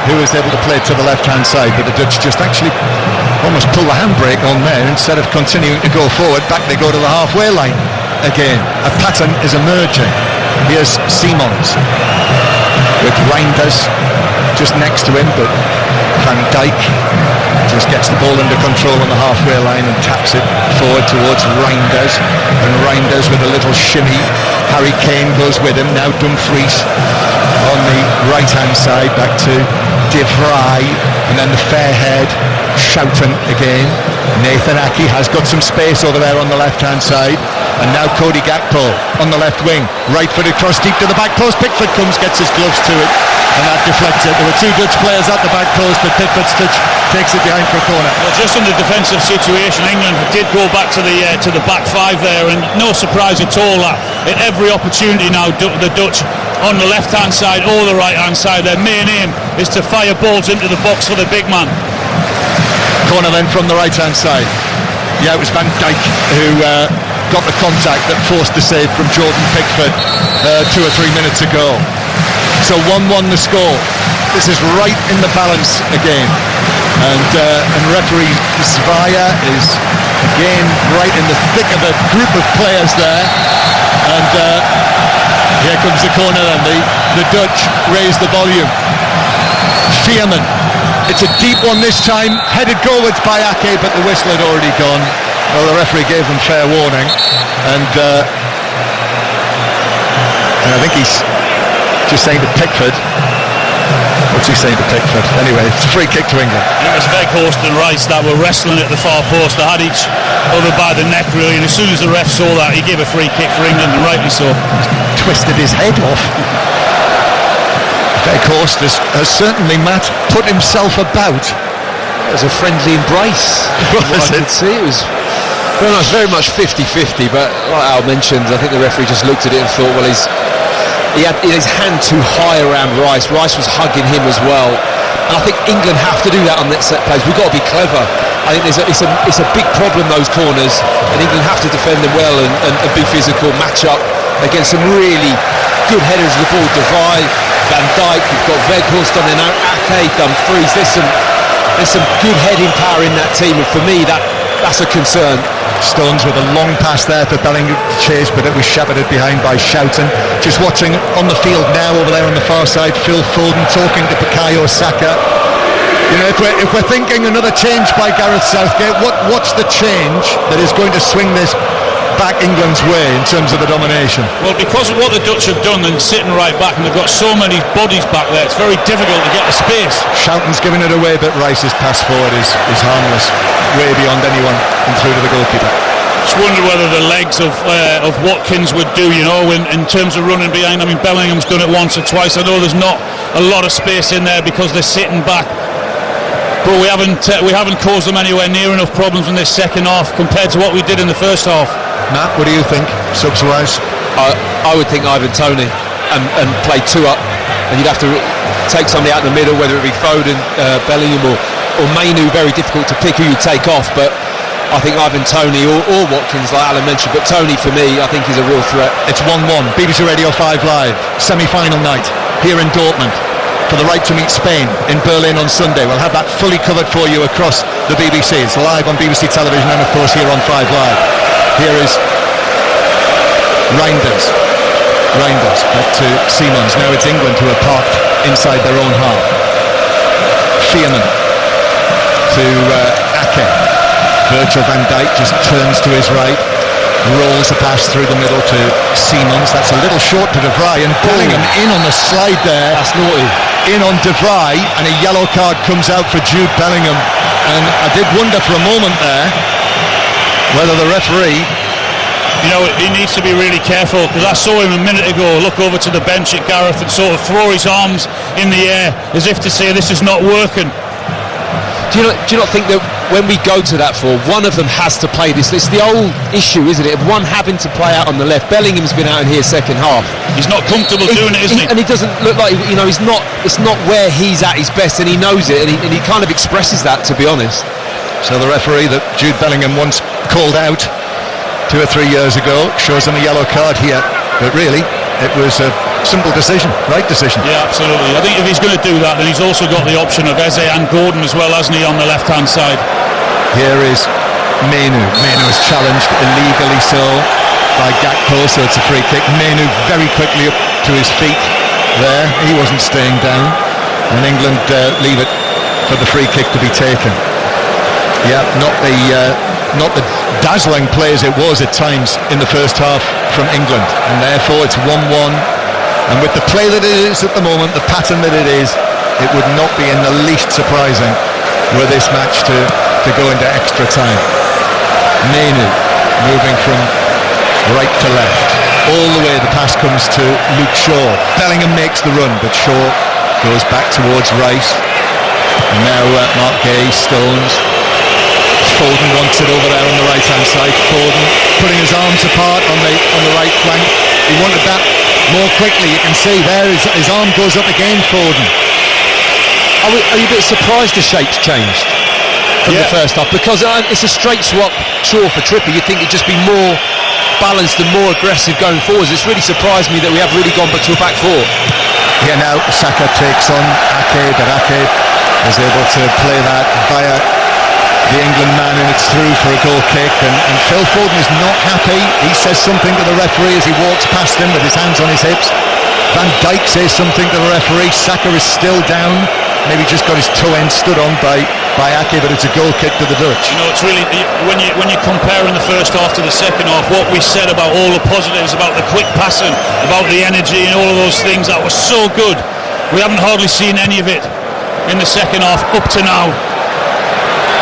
who was able to play it to the left-hand side, but the Dutch just actually almost pull the handbrake on there. Instead of continuing to go forward, back they go to the halfway line again. A pattern is emerging. Here's Simons with Reinders just next to him, but Van Dijk just gets the ball under control on the halfway line and taps it forward towards Reinders, and Reinders with a little shimmy. Harry Kane goes with him. Now Dumfries on the right hand side, back to De Vrij, and then the fair-haired Schouten again. Nathan Ake has got some space over there on the left hand side, and now Cody Gakpo on the left wing, right-footed cross deep to the back post. Pickford comes, gets his gloves to it, and that deflects it. There were two Dutch players at the back post, but Pickford takes it behind for a corner. Well, just in the defensive situation, England did go back to the back five there, and no surprise at all that at every opportunity now the Dutch on the left hand side or the right hand side, their main aim is to fire balls into the box for the big man. Corner then from the right hand side. Yeah, it was Van Dijk who got the contact that forced the save from Jordan Pickford 2 or 3 minutes ago. So 1-1 the score. This is right in the balance again, and referee Zvaya is again right in the thick of a group of players there, and here comes the corner, and the Dutch raise the volume. Veerman, it's a deep one this time, headed goalwards by Ake, but the whistle had already gone. Well, the referee gave them fair warning, and I think he's just saying to Pickford. What's he saying to Pickford? Anyway, it's a free kick to England. It was Weghorst and Rice that were wrestling at the far post. They had each other by the neck, really, and as soon as the ref saw that, he gave a free kick for England, and rightly so. Twisted his head off. Weghorst has certainly, Matt, put himself about. It was a friendly embrace. Was I could see it was very much 50-50, but like Al mentioned, I think the referee just looked at it and thought, well, he had his hand too high around Rice. Rice was hugging him as well, and I think England have to do that on that set plays. We've got to be clever. I think it's a big problem, those corners, and England have to defend them well and be physical, match up against some really good headers of the ball. De Vrij, Van Dijk, you've got Weghorst on there now, Ake, Dumfries. There's some good heading power in that team, and for me that's a concern. Stones with a long pass there for Bellingham to chase, but it was shepherded behind by Schouten. Just watching on the field now over there on the far side, Phil Foden talking to Bukayo Saka. You know, if we're thinking another change by Gareth Southgate, what's the change that is going to swing this back England's way in terms of the domination? Well, because of what the Dutch have done and sitting right back, and they've got so many bodies back there, it's very difficult to get the space. Schouten's giving it away, but Rice's pass forward is harmless, way beyond anyone and through to the goalkeeper. Just wonder whether the legs of Watkins would do, you know, in terms of running behind. I mean, Bellingham's done it once or twice. I know there's not a lot of space in there because they're sitting back, but we haven't caused them anywhere near enough problems in this second half compared to what we did in the first half. Matt, what do you think, subs-wise? I would think Ivan Toney and play two up, and you'd have to take somebody out in the middle, whether it be Foden, Bellingham or or Mainu very difficult to pick who you take off, but I think Ivan Toney or Watkins, like Alan mentioned, but Toney for me I think is a real threat. It's 1-1, BBC Radio 5 Live, semi-final night here in Dortmund for the right to meet Spain in Berlin on Sunday. We'll have that fully covered for you across the BBC. It's live on BBC Television and of course here on 5 Live. Here is Reinders back to Simons. Now it's England who are parked inside their own half. Veerman to Ake. Virgil van Dijk just turns to his right, rolls a pass through the middle to Simons. That's a little short to De Vrij, and Bellingham in on the slide there. That's naughty. In on De Vrij, and a yellow card comes out for Jude Bellingham. And I did wonder for a moment there whether the referee... You know, he needs to be really careful, because I saw him a minute ago look over to the bench at Gareth and sort of throw his arms in the air as if to say this is not working. Do you not think that when we go to that for, one of them has to play this? It's the old issue, isn't it, of one having to play out on the left. Bellingham's been out in here second half. He's not comfortable doing it, isn't he? And he doesn't look like, you know, it's not where he's at his best, and he knows it, and he kind of expresses that, to be honest. So the referee that Jude Bellingham once called out 2 or 3 years ago shows him a yellow card here, but really it was a simple decision, right decision. Yeah, absolutely. I think if he's going to do that, then he's also got the option of Eze and Gordon as well, hasn't he, on the left hand side. Here is Mainu is challenged illegally so by Gakpo, so it's a free kick. Mainu very quickly up to his feet there, he wasn't staying down, and England leave it for the free kick to be taken. Yeah, not the dazzling play as it was at times in the first half from England, and therefore it's 1-1, and with the play that it is at the moment, the pattern that it is, it would not be in the least surprising were this match to go into extra time. Mainu moving from right to left, all the way the pass comes to Luke Shaw. Bellingham makes the run, but Shaw goes back towards Rice, and now Mark Gay, Stones. Foden wants it over there on the right hand side. Foden putting his arms apart on the right flank. He wanted that more quickly. You can see there his arm goes up again, Foden. Are you a bit surprised the shape's changed from the first half? Because it's a straight swap Shaw for Trippier. You'd think it'd just be more balanced and more aggressive going forwards. It's really surprised me that we have really gone back to a back four. Yeah, now Saka takes on Ake, but Ake is able to play that via the England man, and it's through for a goal kick, and Phil Foden is not happy. He says something to the referee as he walks past him with his hands on his hips. Van Dijk says something to the referee. Saka is still down, maybe just got his toe end stood on by Ake, but it's a goal kick to the Dutch. You know, it's really, when you're comparing the first half to the second half, what we said about all the positives, about the quick passing, about the energy and all of those things, that was so good. We haven't hardly seen any of it in the second half up to now.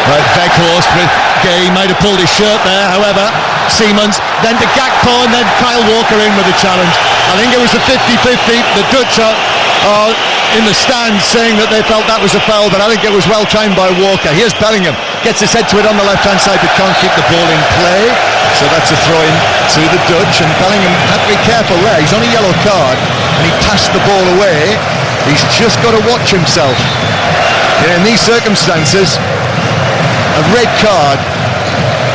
Right, Weghorst with Gay, might have pulled his shirt there, however, Simons, then to Gakpo, and then Kyle Walker in with a challenge. I think it was a 50-50, the Dutch are in the stands saying that they felt that was a foul, but I think it was well timed by Walker. Here's Bellingham, gets his head to it on the left hand side, but can't keep the ball in play, so that's a throw in to the Dutch, and Bellingham had to be careful there. He's on a yellow card, and he passed the ball away. He's just got to watch himself. In these circumstances, a red card,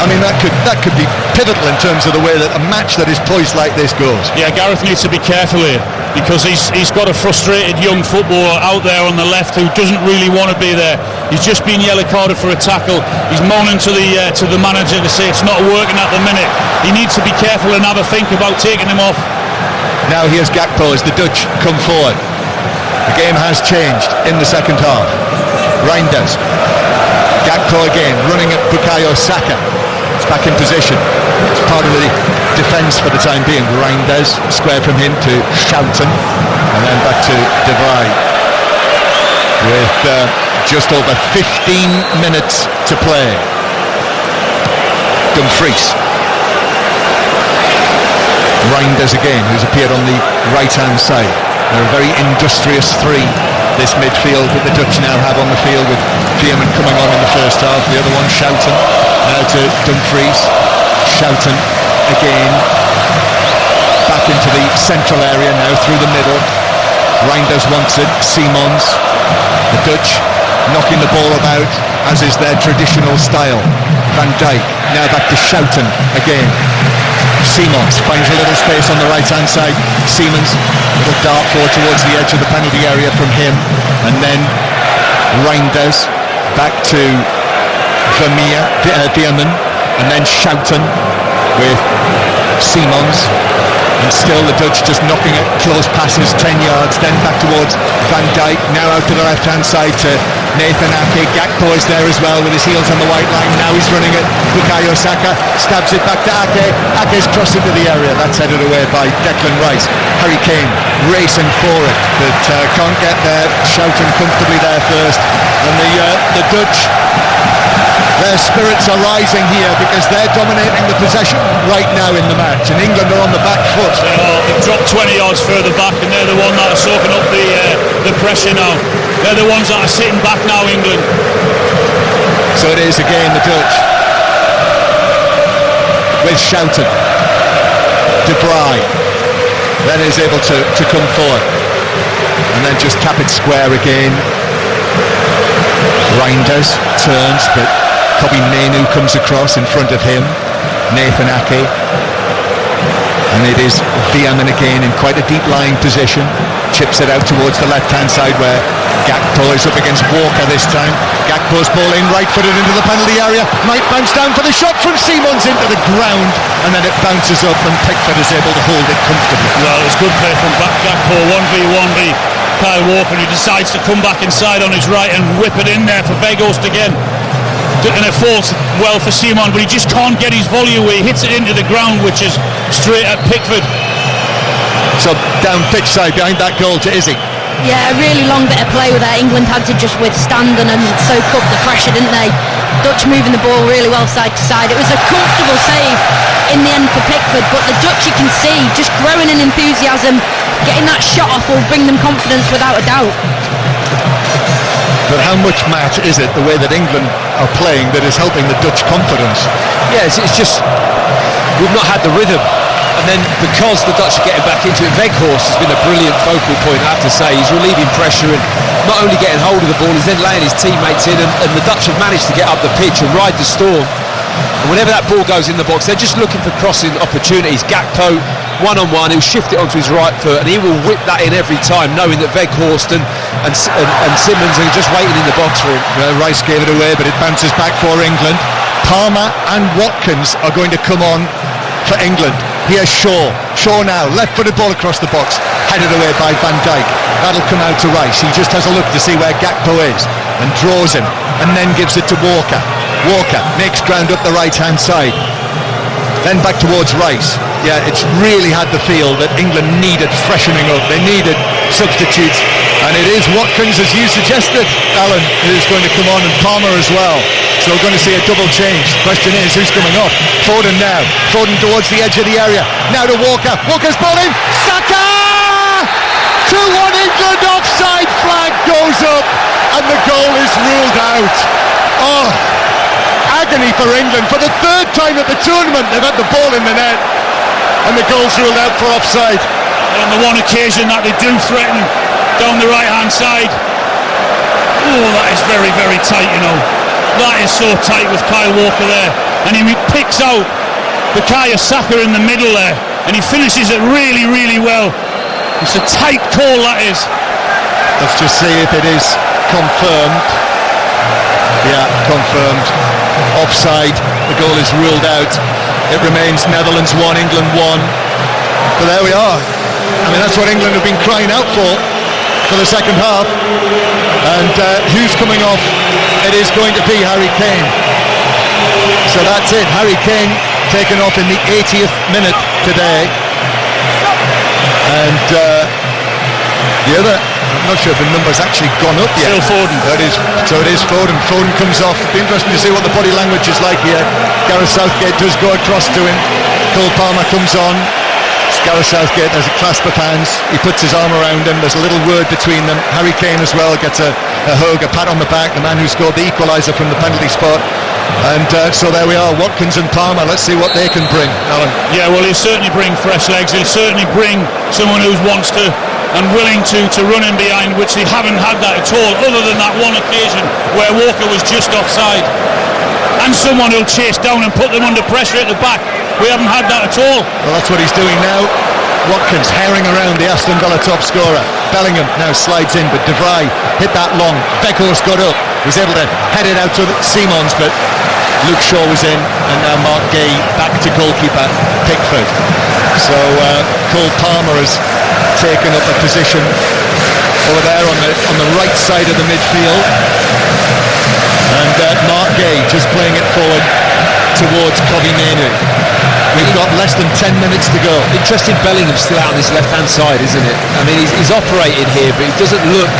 I mean, that could be pivotal in terms of the way that a match that is poised like this goes. Yeah, Gareth needs to be careful here, because he's got a frustrated young footballer out there on the left who doesn't really want to be there. He's just been yellow carded for a tackle. He's moaning to the manager to say it's not working at the minute. He needs to be careful and have a think about taking him off. Now here's Gakpo as the Dutch come forward. The game has changed in the second half. Reinders. Gakpo again, running at Bukayo Saka. It's back in position. It's part of the defence for the time being. Reinders, square from him to Schouten, and then back to De Vrij. With just over 15 minutes to play. Dumfries. Reinders again, who's appeared on the right-hand side. They're a very industrious three, this midfield that the Dutch now have on the field, with Veerman coming on in the first half, the other one Schouten, now to Dumfries. Schouten again, back into the central area now, through the middle Reinders wants it, Simons, the Dutch knocking the ball about as is their traditional style. Van Dijk now back to Schouten again. Simons finds a little space on the right hand side. Simons, little dart forward towards the edge of the penalty area from him, and then Reinders back to Veerman, and then Schouten with Simons, and still the Dutch just knocking it close passes 10 yards, then back towards Van Dijk, now out to the left hand side to Nathan Ake. Gakpo is there as well with his heels on the white line. Now he's running it. Bukayo Saka stabs it back to Ake. Ake's crossed into the area. That's headed away by Declan Rice. Harry Kane racing for it, but can't get there. Shouting comfortably there first, and the Dutch, their spirits are rising here because they're dominating the possession right now in the match, and England are on the back foot. They've dropped 20 yards further back, and they're the one that are soaking up the pressure now. They're the ones that are sitting back now, England. So it is again the Dutch with Schouten. De Vrij then is able to come forward and then just tap it square again. Reinders turns, but Kobbie Mainoo comes across in front of him. Nathan Ake, and it is Veerman again in quite a deep lying position. Chips it out towards the left hand side where Gakpo is up against Walker this time. Gakpo's ball in, right footed into the penalty area, might bounce down for the shot from Simons into the ground, and then it bounces up and Pickford is able to hold it comfortably. Well, it's good play from Gakpo, 1v1v Kyle Walker, and he decides to come back inside on his right and whip it in there for Weghorst again. And it falls well for Simon, but he just can't get his volley away. He hits it into the ground, which is straight at Pickford. So down pitch side behind that goal to Izzy. Yeah, a really long bit of play with that. England had to just withstand and soak up the pressure, didn't they? Dutch moving the ball really well side to side. It was a comfortable save in the end for Pickford, but the Dutch, you can see, just growing in enthusiasm. Getting that shot off will bring them confidence without a doubt. But how much, Matt, is it the way that England are playing that is helping the Dutch confidence? Yes, it's just we've not had the rhythm, and then because the Dutch are getting back into it, Weghorst has been a brilliant focal point, I have to say. He's relieving pressure and not only getting hold of the ball, he's then laying his teammates in, and the Dutch have managed to get up the pitch and ride the storm. And whenever that ball goes in the box, they're just looking for crossing opportunities. Gakpo, one-on-one, he'll shift it onto his right foot and he will whip that in every time, knowing that Weghorst and Simons are just waiting in the box for him. Well, Rice gave it away, but it bounces back for England. Palmer and Watkins are going to come on for England. Here's Shaw. Shaw now, left-footed ball across the box, headed away by Van Dijk. That'll come out to Rice. He just has a look to see where Gakpo is and draws him, and then gives it to Walker. Walker makes ground up the right-hand side. Then back towards Rice. Yeah, it's really had the feel that England needed freshening up. They needed substitutes. And it is Watkins, as you suggested, Alan, who's going to come on, and Palmer as well. So we're going to see a double change. Question is, who's coming off? Foden now. Foden towards the edge of the area. Now to Walker. Walker's ball in. Saka! 2-1 England. Offside flag goes up. And the goal is ruled out. Oh, agony for England. For the third time at the tournament, they've had the ball in the net. And the goal's ruled out for offside. And on the one occasion that they do threaten down the right-hand side, oh, that is very, very tight, you know. That is so tight with Kyle Walker there. And he picks out Bukayo Saka in the middle there, and he finishes it really, really well. It's a tight call, that is. Let's just see if it is confirmed. Yeah, confirmed. Offside. The goal is ruled out. It remains Netherlands 1, England 1. But there we are. I mean, that's what England have been crying out for the second half. And who's coming off? It is going to be Harry Kane. So that's it. Harry Kane taken off in the 80th minute today. And the other, I'm not sure if the number's actually gone up yet. Still Foden. So it is Foden. Foden comes off. It'll be interesting to see what the body language is like here. Gareth Southgate does go across to him. Cole Palmer comes on. Gareth Southgate has a clasp of hands. He puts his arm around him. There's a little word between them. Harry Kane as well gets a hug, a pat on the back. The man who scored the equaliser from the penalty spot. And so there we are, Watkins and Palmer. Let's see what they can bring, Alan. Yeah, well, he'll certainly bring fresh legs. He'll certainly bring someone who wants to and willing to run in behind, which they haven't had that at all, other than that one occasion where Walker was just offside. And someone who'll chase down and put them under pressure at the back. We haven't had that at all. Well, that's what he's doing now. Watkins herring around the Aston Villa top scorer. Bellingham now slides in, but De Vrij hit that long. Weghorst got up, was able to head it out to Simons, but Luke Shaw was in, and now Mark Gay back to goalkeeper Pickford. So Cole Palmer has taken up a position over there on the right side of the midfield, and Mark Gay just playing it forward towards Kobbie Mainoo. We've got less than 10 minutes to go. Interesting, Bellingham's still out on this left-hand side, isn't it? I mean, he's operating here, but he doesn't look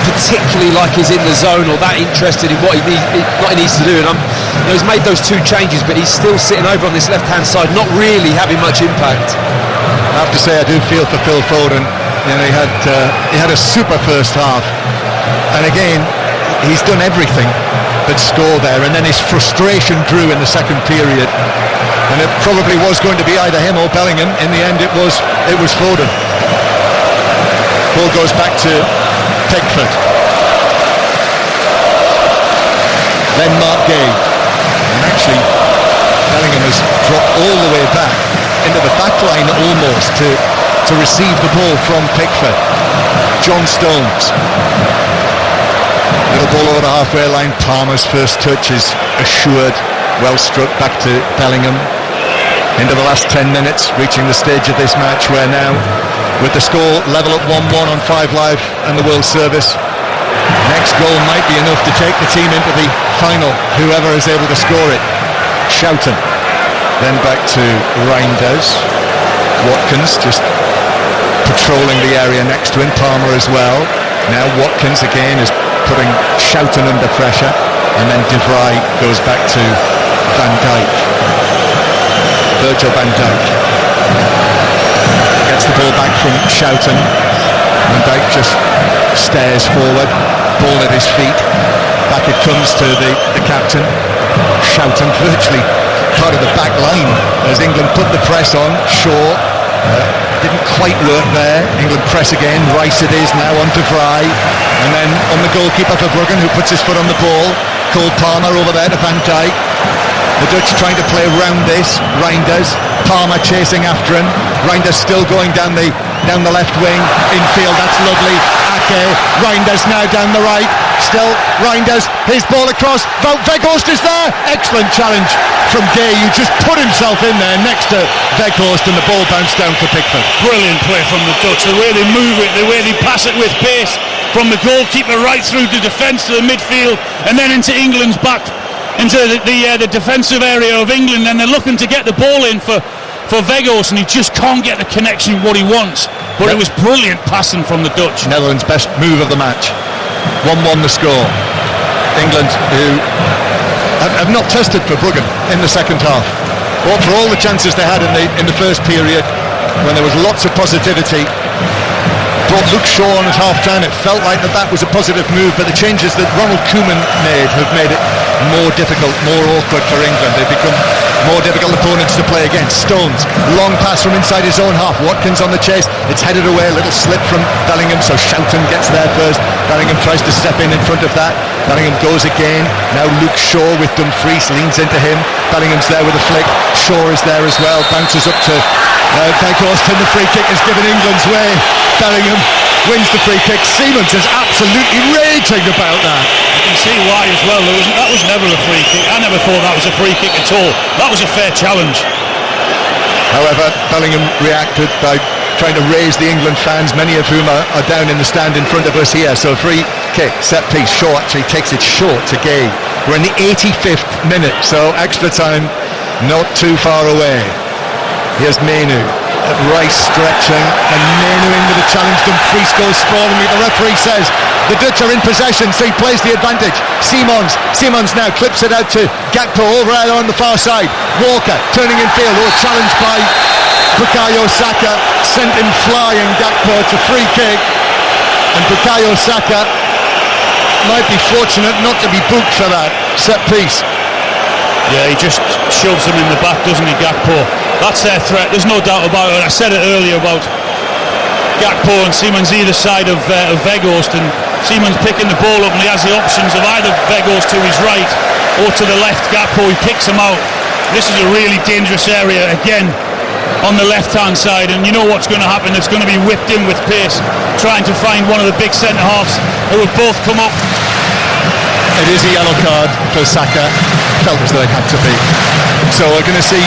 particularly like he's in the zone or that interested in what he needs to do. And he's made those two changes, but he's still sitting over on this left-hand side, not really having much impact. I have to say, I do feel for Phil Foden. You know, he had a super first half, and again, he's done everything but score there, and then his frustration grew in the second period. And it probably was going to be either him or Bellingham. In the end, it was Foden. Ball goes back to Pickford. Then Mark Gay. And actually, Bellingham has dropped all the way back into the back line almost to receive the ball from Pickford. John Stones. Little ball over the halfway line. Palmer's first touch is assured. Well struck back to Bellingham. Into the last 10 minutes, reaching the stage of this match where now, with the score level at 1-1 on 5 Live and the World Service, next goal might be enough to take the team into the final, whoever is able to score it. Schouten. Then back to Reinders. Watkins just patrolling the area next to him. Palmer as well. Now Watkins again is putting Schouten under pressure. And then De Vrij goes back to Van Dijk. Virgil van Dijk gets the ball back from Schouten. Van Dijk just stares forward, ball at his feet. Back it comes to the captain. Schouten virtually part of the back line as England put the press on. Shaw didn't quite work there. England press again. Rice it is now on De Vrij, and then on the goalkeeper for Bruggen, who puts his foot on the ball. Cole Palmer over there to Van Dijk. The Dutch trying to play around this. Reinders, Palmer chasing after him. Reinders still going down the left wing. Infield, that's lovely. Ake, Reinders now down the right. Still Reinders, his ball across. Weghorst is there. Excellent challenge from Gay, who just put himself in there next to Weghorst, and the ball bounced down for Pickford. Brilliant play from the Dutch. The way they move it, the way they pass it with pace, from the goalkeeper right through the defence to the midfield, and then into England's back, into the defensive area of England, and they're looking to get the ball in for Weghorst, and he just can't get the connection what he wants. But it was brilliant passing from the Dutch. Netherlands' best move of the match. 1-1 the score. England, who have not tested for Bruggen in the second half. Well, for all the chances they had in the first period, when there was lots of positivity, brought Luke Shaw on at half-time. It felt like that was a positive move, but the changes that Ronald Koeman made have made it more difficult, more awkward for England. They've become more difficult opponents to play against. Stones, long pass from inside his own half. Watkins on the chase. It's headed away, a little slip from Bellingham, so Schouten gets there first. Bellingham tries to step in front of that. Bellingham goes again. Now Luke Shaw with Dumfries leans into him. Bellingham's there with a flick. Shaw is there as well. Bounces up to Weghorst, and the free kick is given England's way. Bellingham wins the free kick. Simons is absolutely raging about that. You can see why as well. That was never a free kick. I never thought that was a free kick at all. That was a fair challenge. However, Bellingham reacted by trying to raise the England fans, many of whom are down in the stand in front of us here. So free kick, set piece. Shaw actually takes it short to Gay. We're in the 85th minute, so extra time not too far away. Here's Mainoo. Rice stretching, and Mainoo with a challenge. Dumfries goes sprawling. The referee says the Dutch are in possession, so he plays the advantage. Simons now clips it out to Gakpo over there on the far side. Walker turning in field. Challenged by Bukayo Saka, sent him flying. Gakpo, it's a free kick, and Bukayo Saka might be fortunate not to be booked for that set piece. Yeah, he just shoves him in the back, doesn't he, Gakpo? That's their threat, there's no doubt about it. I said it earlier about Gakpo and Siemens either side of Weghorst, and Siemens picking the ball up, and he has the options of either Weghorst to his right or to the left. Gakpo, he picks him out. This is a really dangerous area again on the left hand side, and you know what's going to happen. It's going to be whipped in with pace, trying to find one of the big centre halves who have both come up. It is a yellow card for Saka. Felt as though it had to be. So we're going to see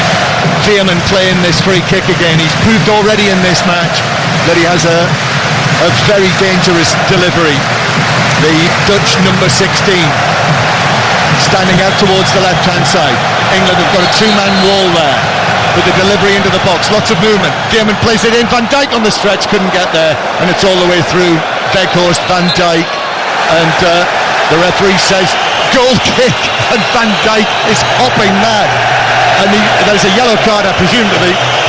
Veerman playing this free kick again. He's proved already in this match that he has a very dangerous delivery. The Dutch number 16 standing out towards the left hand side. England have got a two-man wall there with the delivery into the box. Lots of movement. Veerman plays it in. Van Dijk on the stretch, couldn't get there, and it's all the way through. Weghorst, Van Dijk, and the referee says goal kick, and Van Dijk is hopping mad. And there's a yellow card, I presume, to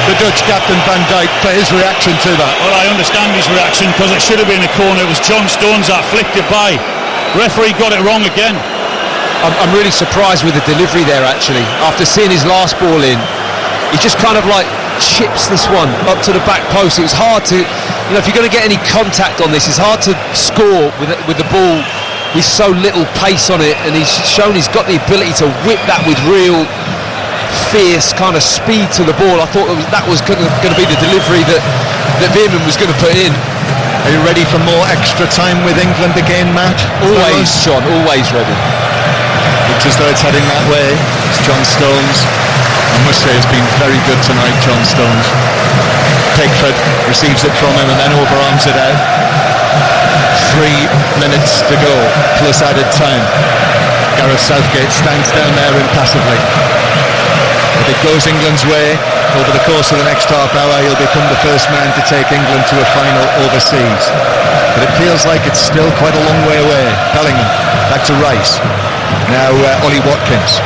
the Dutch captain Van Dijk for his reaction to that. Well, I understand his reaction, because it should have been a corner. It was John Stones that flicked it by. Referee got it wrong again. I'm really surprised with the delivery there, actually. After seeing his last ball in, he just kind of like chips this one up to the back post. It was hard to, if you're going to get any contact on this, it's hard to score with the ball with so little pace on it, and he's shown he's got the ability to whip that with real fierce kind of speed to the ball. I thought that was going to be the delivery that Veerman was going to put in. Are you ready for more extra time with England again, Matt? Always, John, always ready. Looks as though it's heading that way. It's John Stones. I must say it's been very good tonight, John Stones. Pickford receives it from him and then overarms it out. 3 minutes to go, plus added time. Gareth Southgate stands down there impassively. If it goes England's way, over the course of the next half hour, he'll become the first man to take England to a final overseas. But it feels like it's still quite a long way away. Bellingham, back to Rice. Now Ollie Watkins.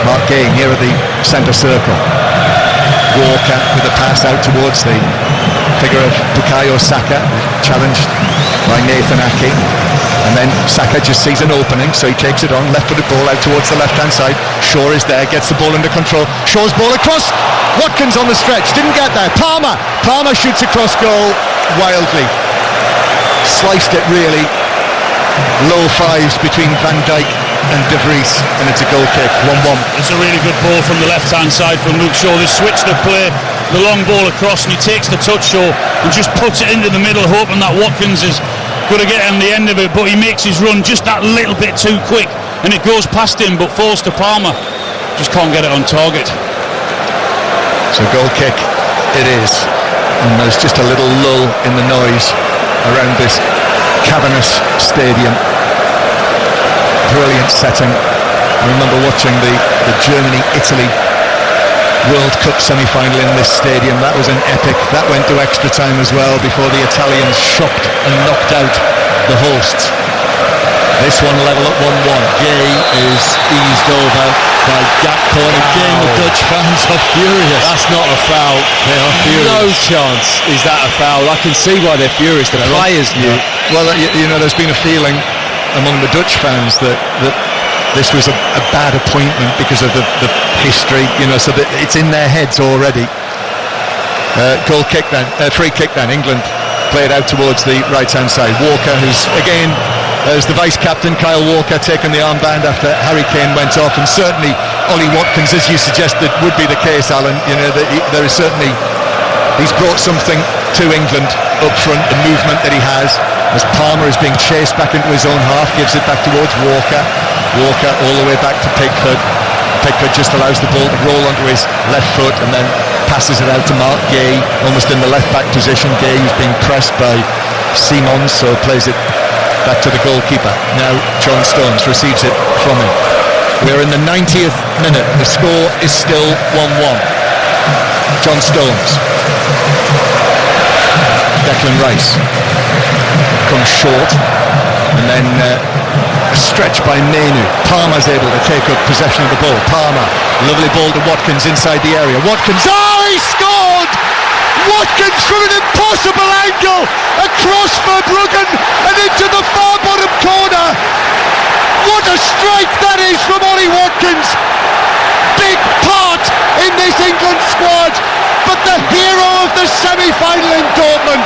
Mark Gay near the centre circle. Walker with a pass out towards the figure of Bukayo Saka, challenged by Nathan Ake. And then Saka just sees an opening, so he takes it on, left-footed ball out towards the left-hand side. Shaw is there, gets the ball under control. Shaw's ball across. Watkins on the stretch, didn't get there. Palmer shoots across goal wildly. Sliced it really. Low fives between Van Dijk and De Vries, and it's a goal kick, 1-1. It's a really good ball from the left-hand side from Luke Shaw. They switched the play, the long ball across, and he takes the touch Shaw and just puts it into the middle, hoping that Watkins is going to get on the end of it, but he makes his run just that little bit too quick, and it goes past him but falls to Palmer. Just can't get it on target. So goal kick it is, and there's just a little lull in the noise around this cavernous stadium. Brilliant setting. I remember watching the Germany-Italy World Cup semi-final in this stadium. That was an epic. That went to extra time as well before the Italians shocked and knocked out the hosts. This one level at 1-1. Gay is eased over by Gakpo, and again the Dutch fans are furious. That's not a foul. They are furious. No chance is that a foul. I can see why they're furious. The players knew. Well, there's been a feeling among the Dutch fans that this was a bad appointment because of the history, so that it's in their heads already. Goal kick then, free kick then. England play it out towards the right-hand side. Walker, who's again, there's the vice-captain, Kyle Walker, taking the armband after Harry Kane went off, and certainly Ollie Watkins, as you suggested, would be the case, Alan. There is certainly, he's brought something to England up front, the movement that he has, as Palmer is being chased back into his own half, gives it back towards Walker all the way back to Pickford. Pickford just allows the ball to roll onto his left foot and then passes it out to Mark Gay, almost in the left back position. Gay is being pressed by Simons, so plays it back to the goalkeeper. Now John Stones receives it from him. We're in the 90th minute. The score is still 1-1. John Stones. Declan Rice comes short, and then a stretch by Menu. Palmer's able to take up possession of the ball. Palmer, lovely ball to Watkins inside the area. Watkins, he scored! Watkins from an impossible angle, across Verbruggen and into the far bottom corner. What a strike that is from Ollie Watkins! Big part in this England squad, but the hero of the semi-final in Dortmund.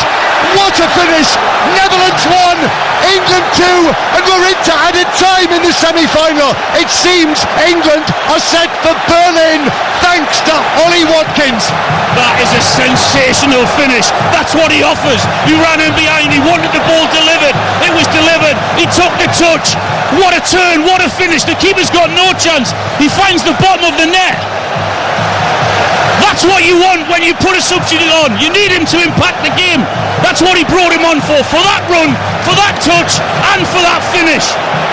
What a finish! Netherlands 1, England 2, and we're into added time in the semi-final. It seems England are set for Berlin, thanks to Ollie Watkins. That is a sensational finish. That's what he offers. He ran in behind, he wanted the ball delivered. It was delivered. He took the touch. What a turn, what a finish. The keeper's got no chance. He finds the bottom of the net. That's what you want when you put a substitute on. You need him to impact the game. That's what he brought him on for that run, for that touch, and for that finish.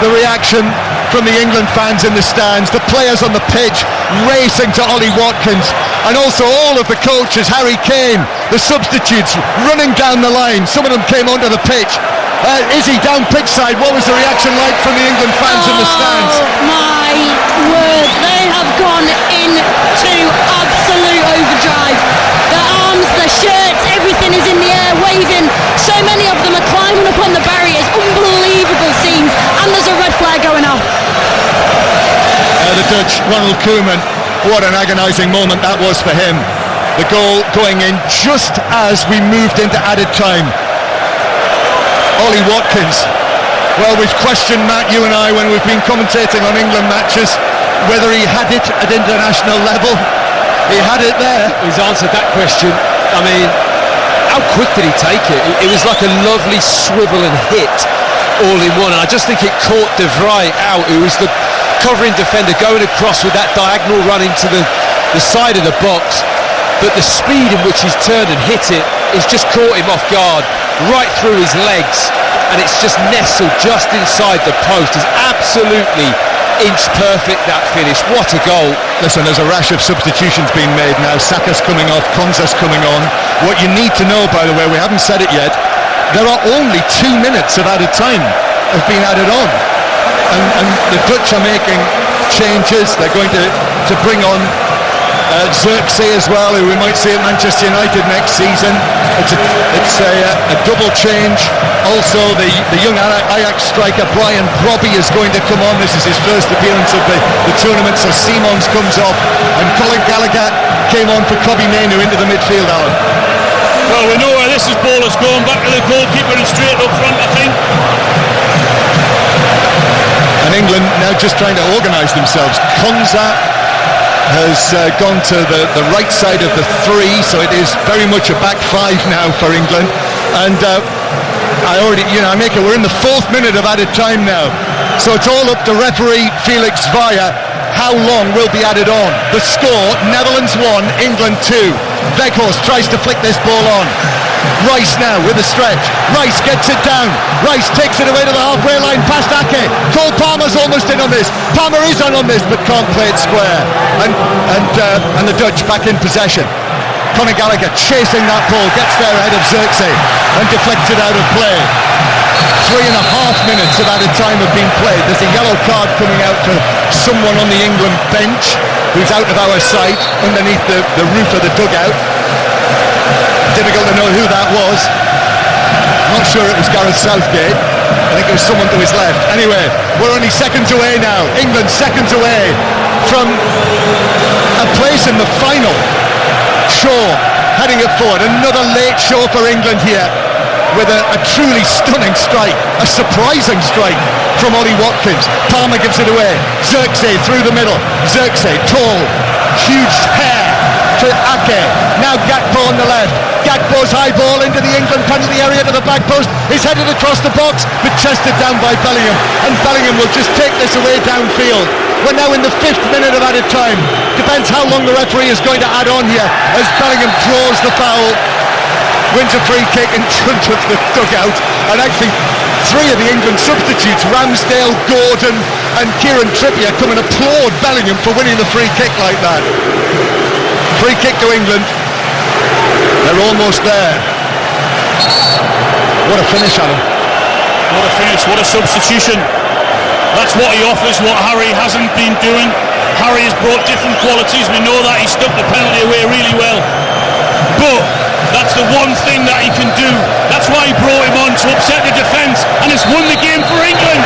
The reaction from the England fans in the stands, the players on the pitch racing to Ollie Watkins, and also all of the coaches, Harry Kane, the substitutes running down the line. Some of them came onto the pitch. Izzy, down pitch side, what was the reaction like from the England fans in the stands? My word, they have gone into absolute overdrive. Their arms, their shirts, everything is in the air, waving. So many of them are climbing up on the barriers. Unbelievable scenes. And there's a red flag going off. The Dutch, Ronald Koeman, what an agonising moment that was for him. The goal going in just as we moved into added time. Ollie Watkins. Well, we've questioned, Matt, you and I, when we've been commentating on England matches, whether he had it at international level. He had it there. He's answered that question. I mean, how quick did he take it? It was like a lovely swivel and hit all in one. And I just think it caught De Vrij out, who was the covering defender, going across with that diagonal run into the side of the box. But the speed in which he's turned and hit it has just caught him off guard, right through his legs, and it's just nestled just inside the post. It's absolutely inch perfect, that finish. What a goal. Listen, there's a rash of substitutions being made now. Saka's coming off, Konsa's coming on. What you need to know, by the way, we haven't said it yet, there are only 2 minutes of added time have been added on, and the Dutch are making changes. They're going to bring on Zirkzee as well, who we might see at Manchester United next season. It's a double change. Also, the young Ajax striker Brian Brobby is going to come on. This is his first appearance of the tournament, so Simons comes off, and Colin Gallagher came on for Kobbie Mainoo into the midfield, Alan. Well, we know where this ball has gone, back to the goalkeeper and straight up front, I think. And England now just trying to organise themselves. Konsa has gone to the right side of the three, so it is very much a back five now for England. And we're in the 4th minute of added time now, so it's all up to referee Felix Zweier. How long will be added on? The score: Netherlands 1, England 2. Weghorst tries to flick this ball on. Rice now with a stretch. Rice gets it down. Rice takes it away to the halfway line past Ake. Cole Palmer's almost in on this. Palmer is on this, but can't play it square. And the Dutch back in possession. Conor Gallagher chasing that ball, gets there ahead of Zirkzee and deflects it out of play. 3.5 minutes of added time have been played. There's a yellow card coming out for someone on the England bench who's out of our sight underneath the roof of the dugout. Difficult to know who that was. Not sure it was Gareth Southgate. I think it was someone to his left. Anyway, we're only seconds away now. England seconds away from a place in the final. Shaw heading it forward. Another late show for England here, with a truly stunning strike, a surprising strike from Ollie Watkins. Palmer gives it away. Zirkzee through the middle. Zirkzee, tall, huge hair to Ake. Now Gakpo on the left. Gakpo's high ball into the England penalty area to the back post. He's headed across the box, but chested down by Bellingham. And Bellingham will just take this away downfield. We're now in the 5th minute of added time. Depends how long the referee is going to add on here as Bellingham draws the foul. Wins a free kick in front of the dugout, and actually 3 of the England substitutes, Ramsdale, Gordon and Kieran Trippier, come and applaud Bellingham for winning the free kick like that. Free kick to England. They're almost there. What a finish, Adam. What a finish, what a substitution. That's what he offers, what Harry hasn't been doing. Harry has brought different qualities. We know that he stuck the penalty away really well, but that's the one thing that he can do. That's why he brought him on, to upset the defence, and it's won the game for England.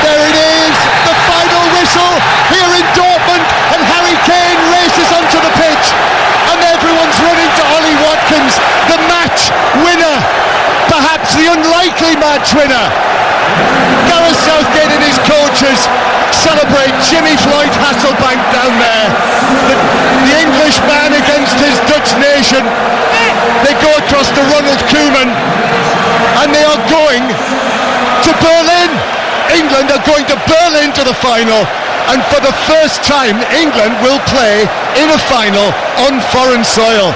There it is, the final whistle here in Dortmund, and Harry Kane races onto the pitch, and everyone's running to Ollie Watkins, the match winner. Hasselbank down there. The English man against his Dutch nation. They go across to Ronald Koeman and they are going to Berlin. England are going to Berlin to the final, and for the first time England will play in a final on foreign soil.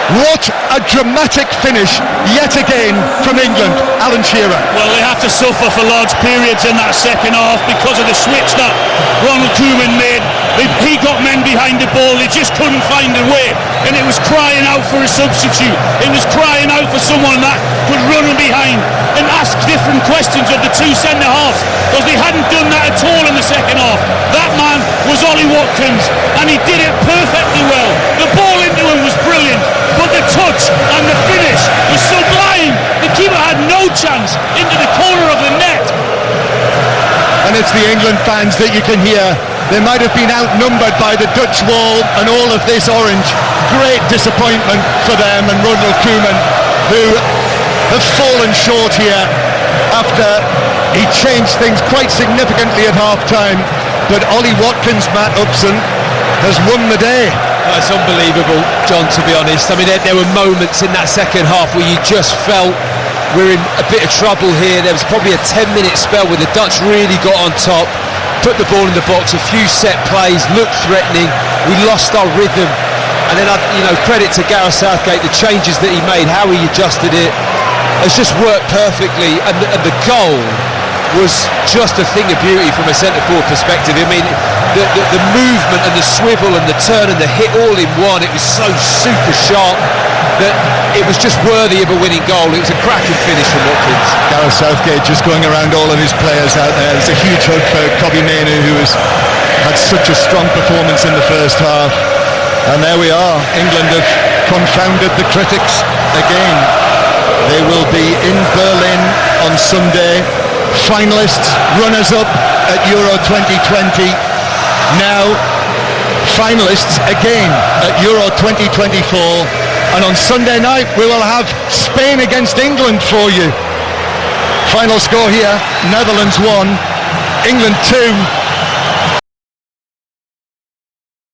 What a dramatic finish yet again from England, Alan Shearer. Well, they had to suffer for large periods in that second half because of the switch that Ronald Koeman made. He got men behind the ball, they just couldn't find a way, and it was crying out for a substitute. It was crying out for someone that could run in behind and ask different questions of the two centre-halves, because they hadn't done that at all in the second half. That man was Ollie Watkins, and he did it perfectly well. The ball into him was brilliant, but the touch and the finish was sublime. The keeper had no chance into the corner of the net. And it's the England fans that you can hear. They might have been outnumbered by the Dutch wall and all of this orange. Great disappointment for them and Ronald Koeman, who have fallen short here after he changed things quite significantly at half-time. But Ollie Watkins, Matt Upson, has won the day. That's unbelievable, John, to be honest. I mean, there were moments in that second half where you just felt we're in a bit of trouble here. There was probably a 10-minute spell where the Dutch really got on top, put the ball in the box, a few set plays, looked threatening. We lost our rhythm. And then, credit to Gareth Southgate, the changes that he made, how he adjusted it, has just worked perfectly. And the goal was just a thing of beauty from a centre-forward perspective. I mean, the movement and the swivel and the turn and the hit all in one, it was so super sharp that it was just worthy of a winning goal. It was a cracking finish from Watkins. Gareth Southgate just going around all of his players out there. It's a huge hug for Kobbie Mainoo, who has had such a strong performance in the first half. And there we are. England have confounded the critics again. They will be in Berlin on Sunday. Finalists, runners-up at Euro 2020. Now finalists again at Euro 2024. And on Sunday night we will have Spain against England for you. Final score here, Netherlands 1, England 2.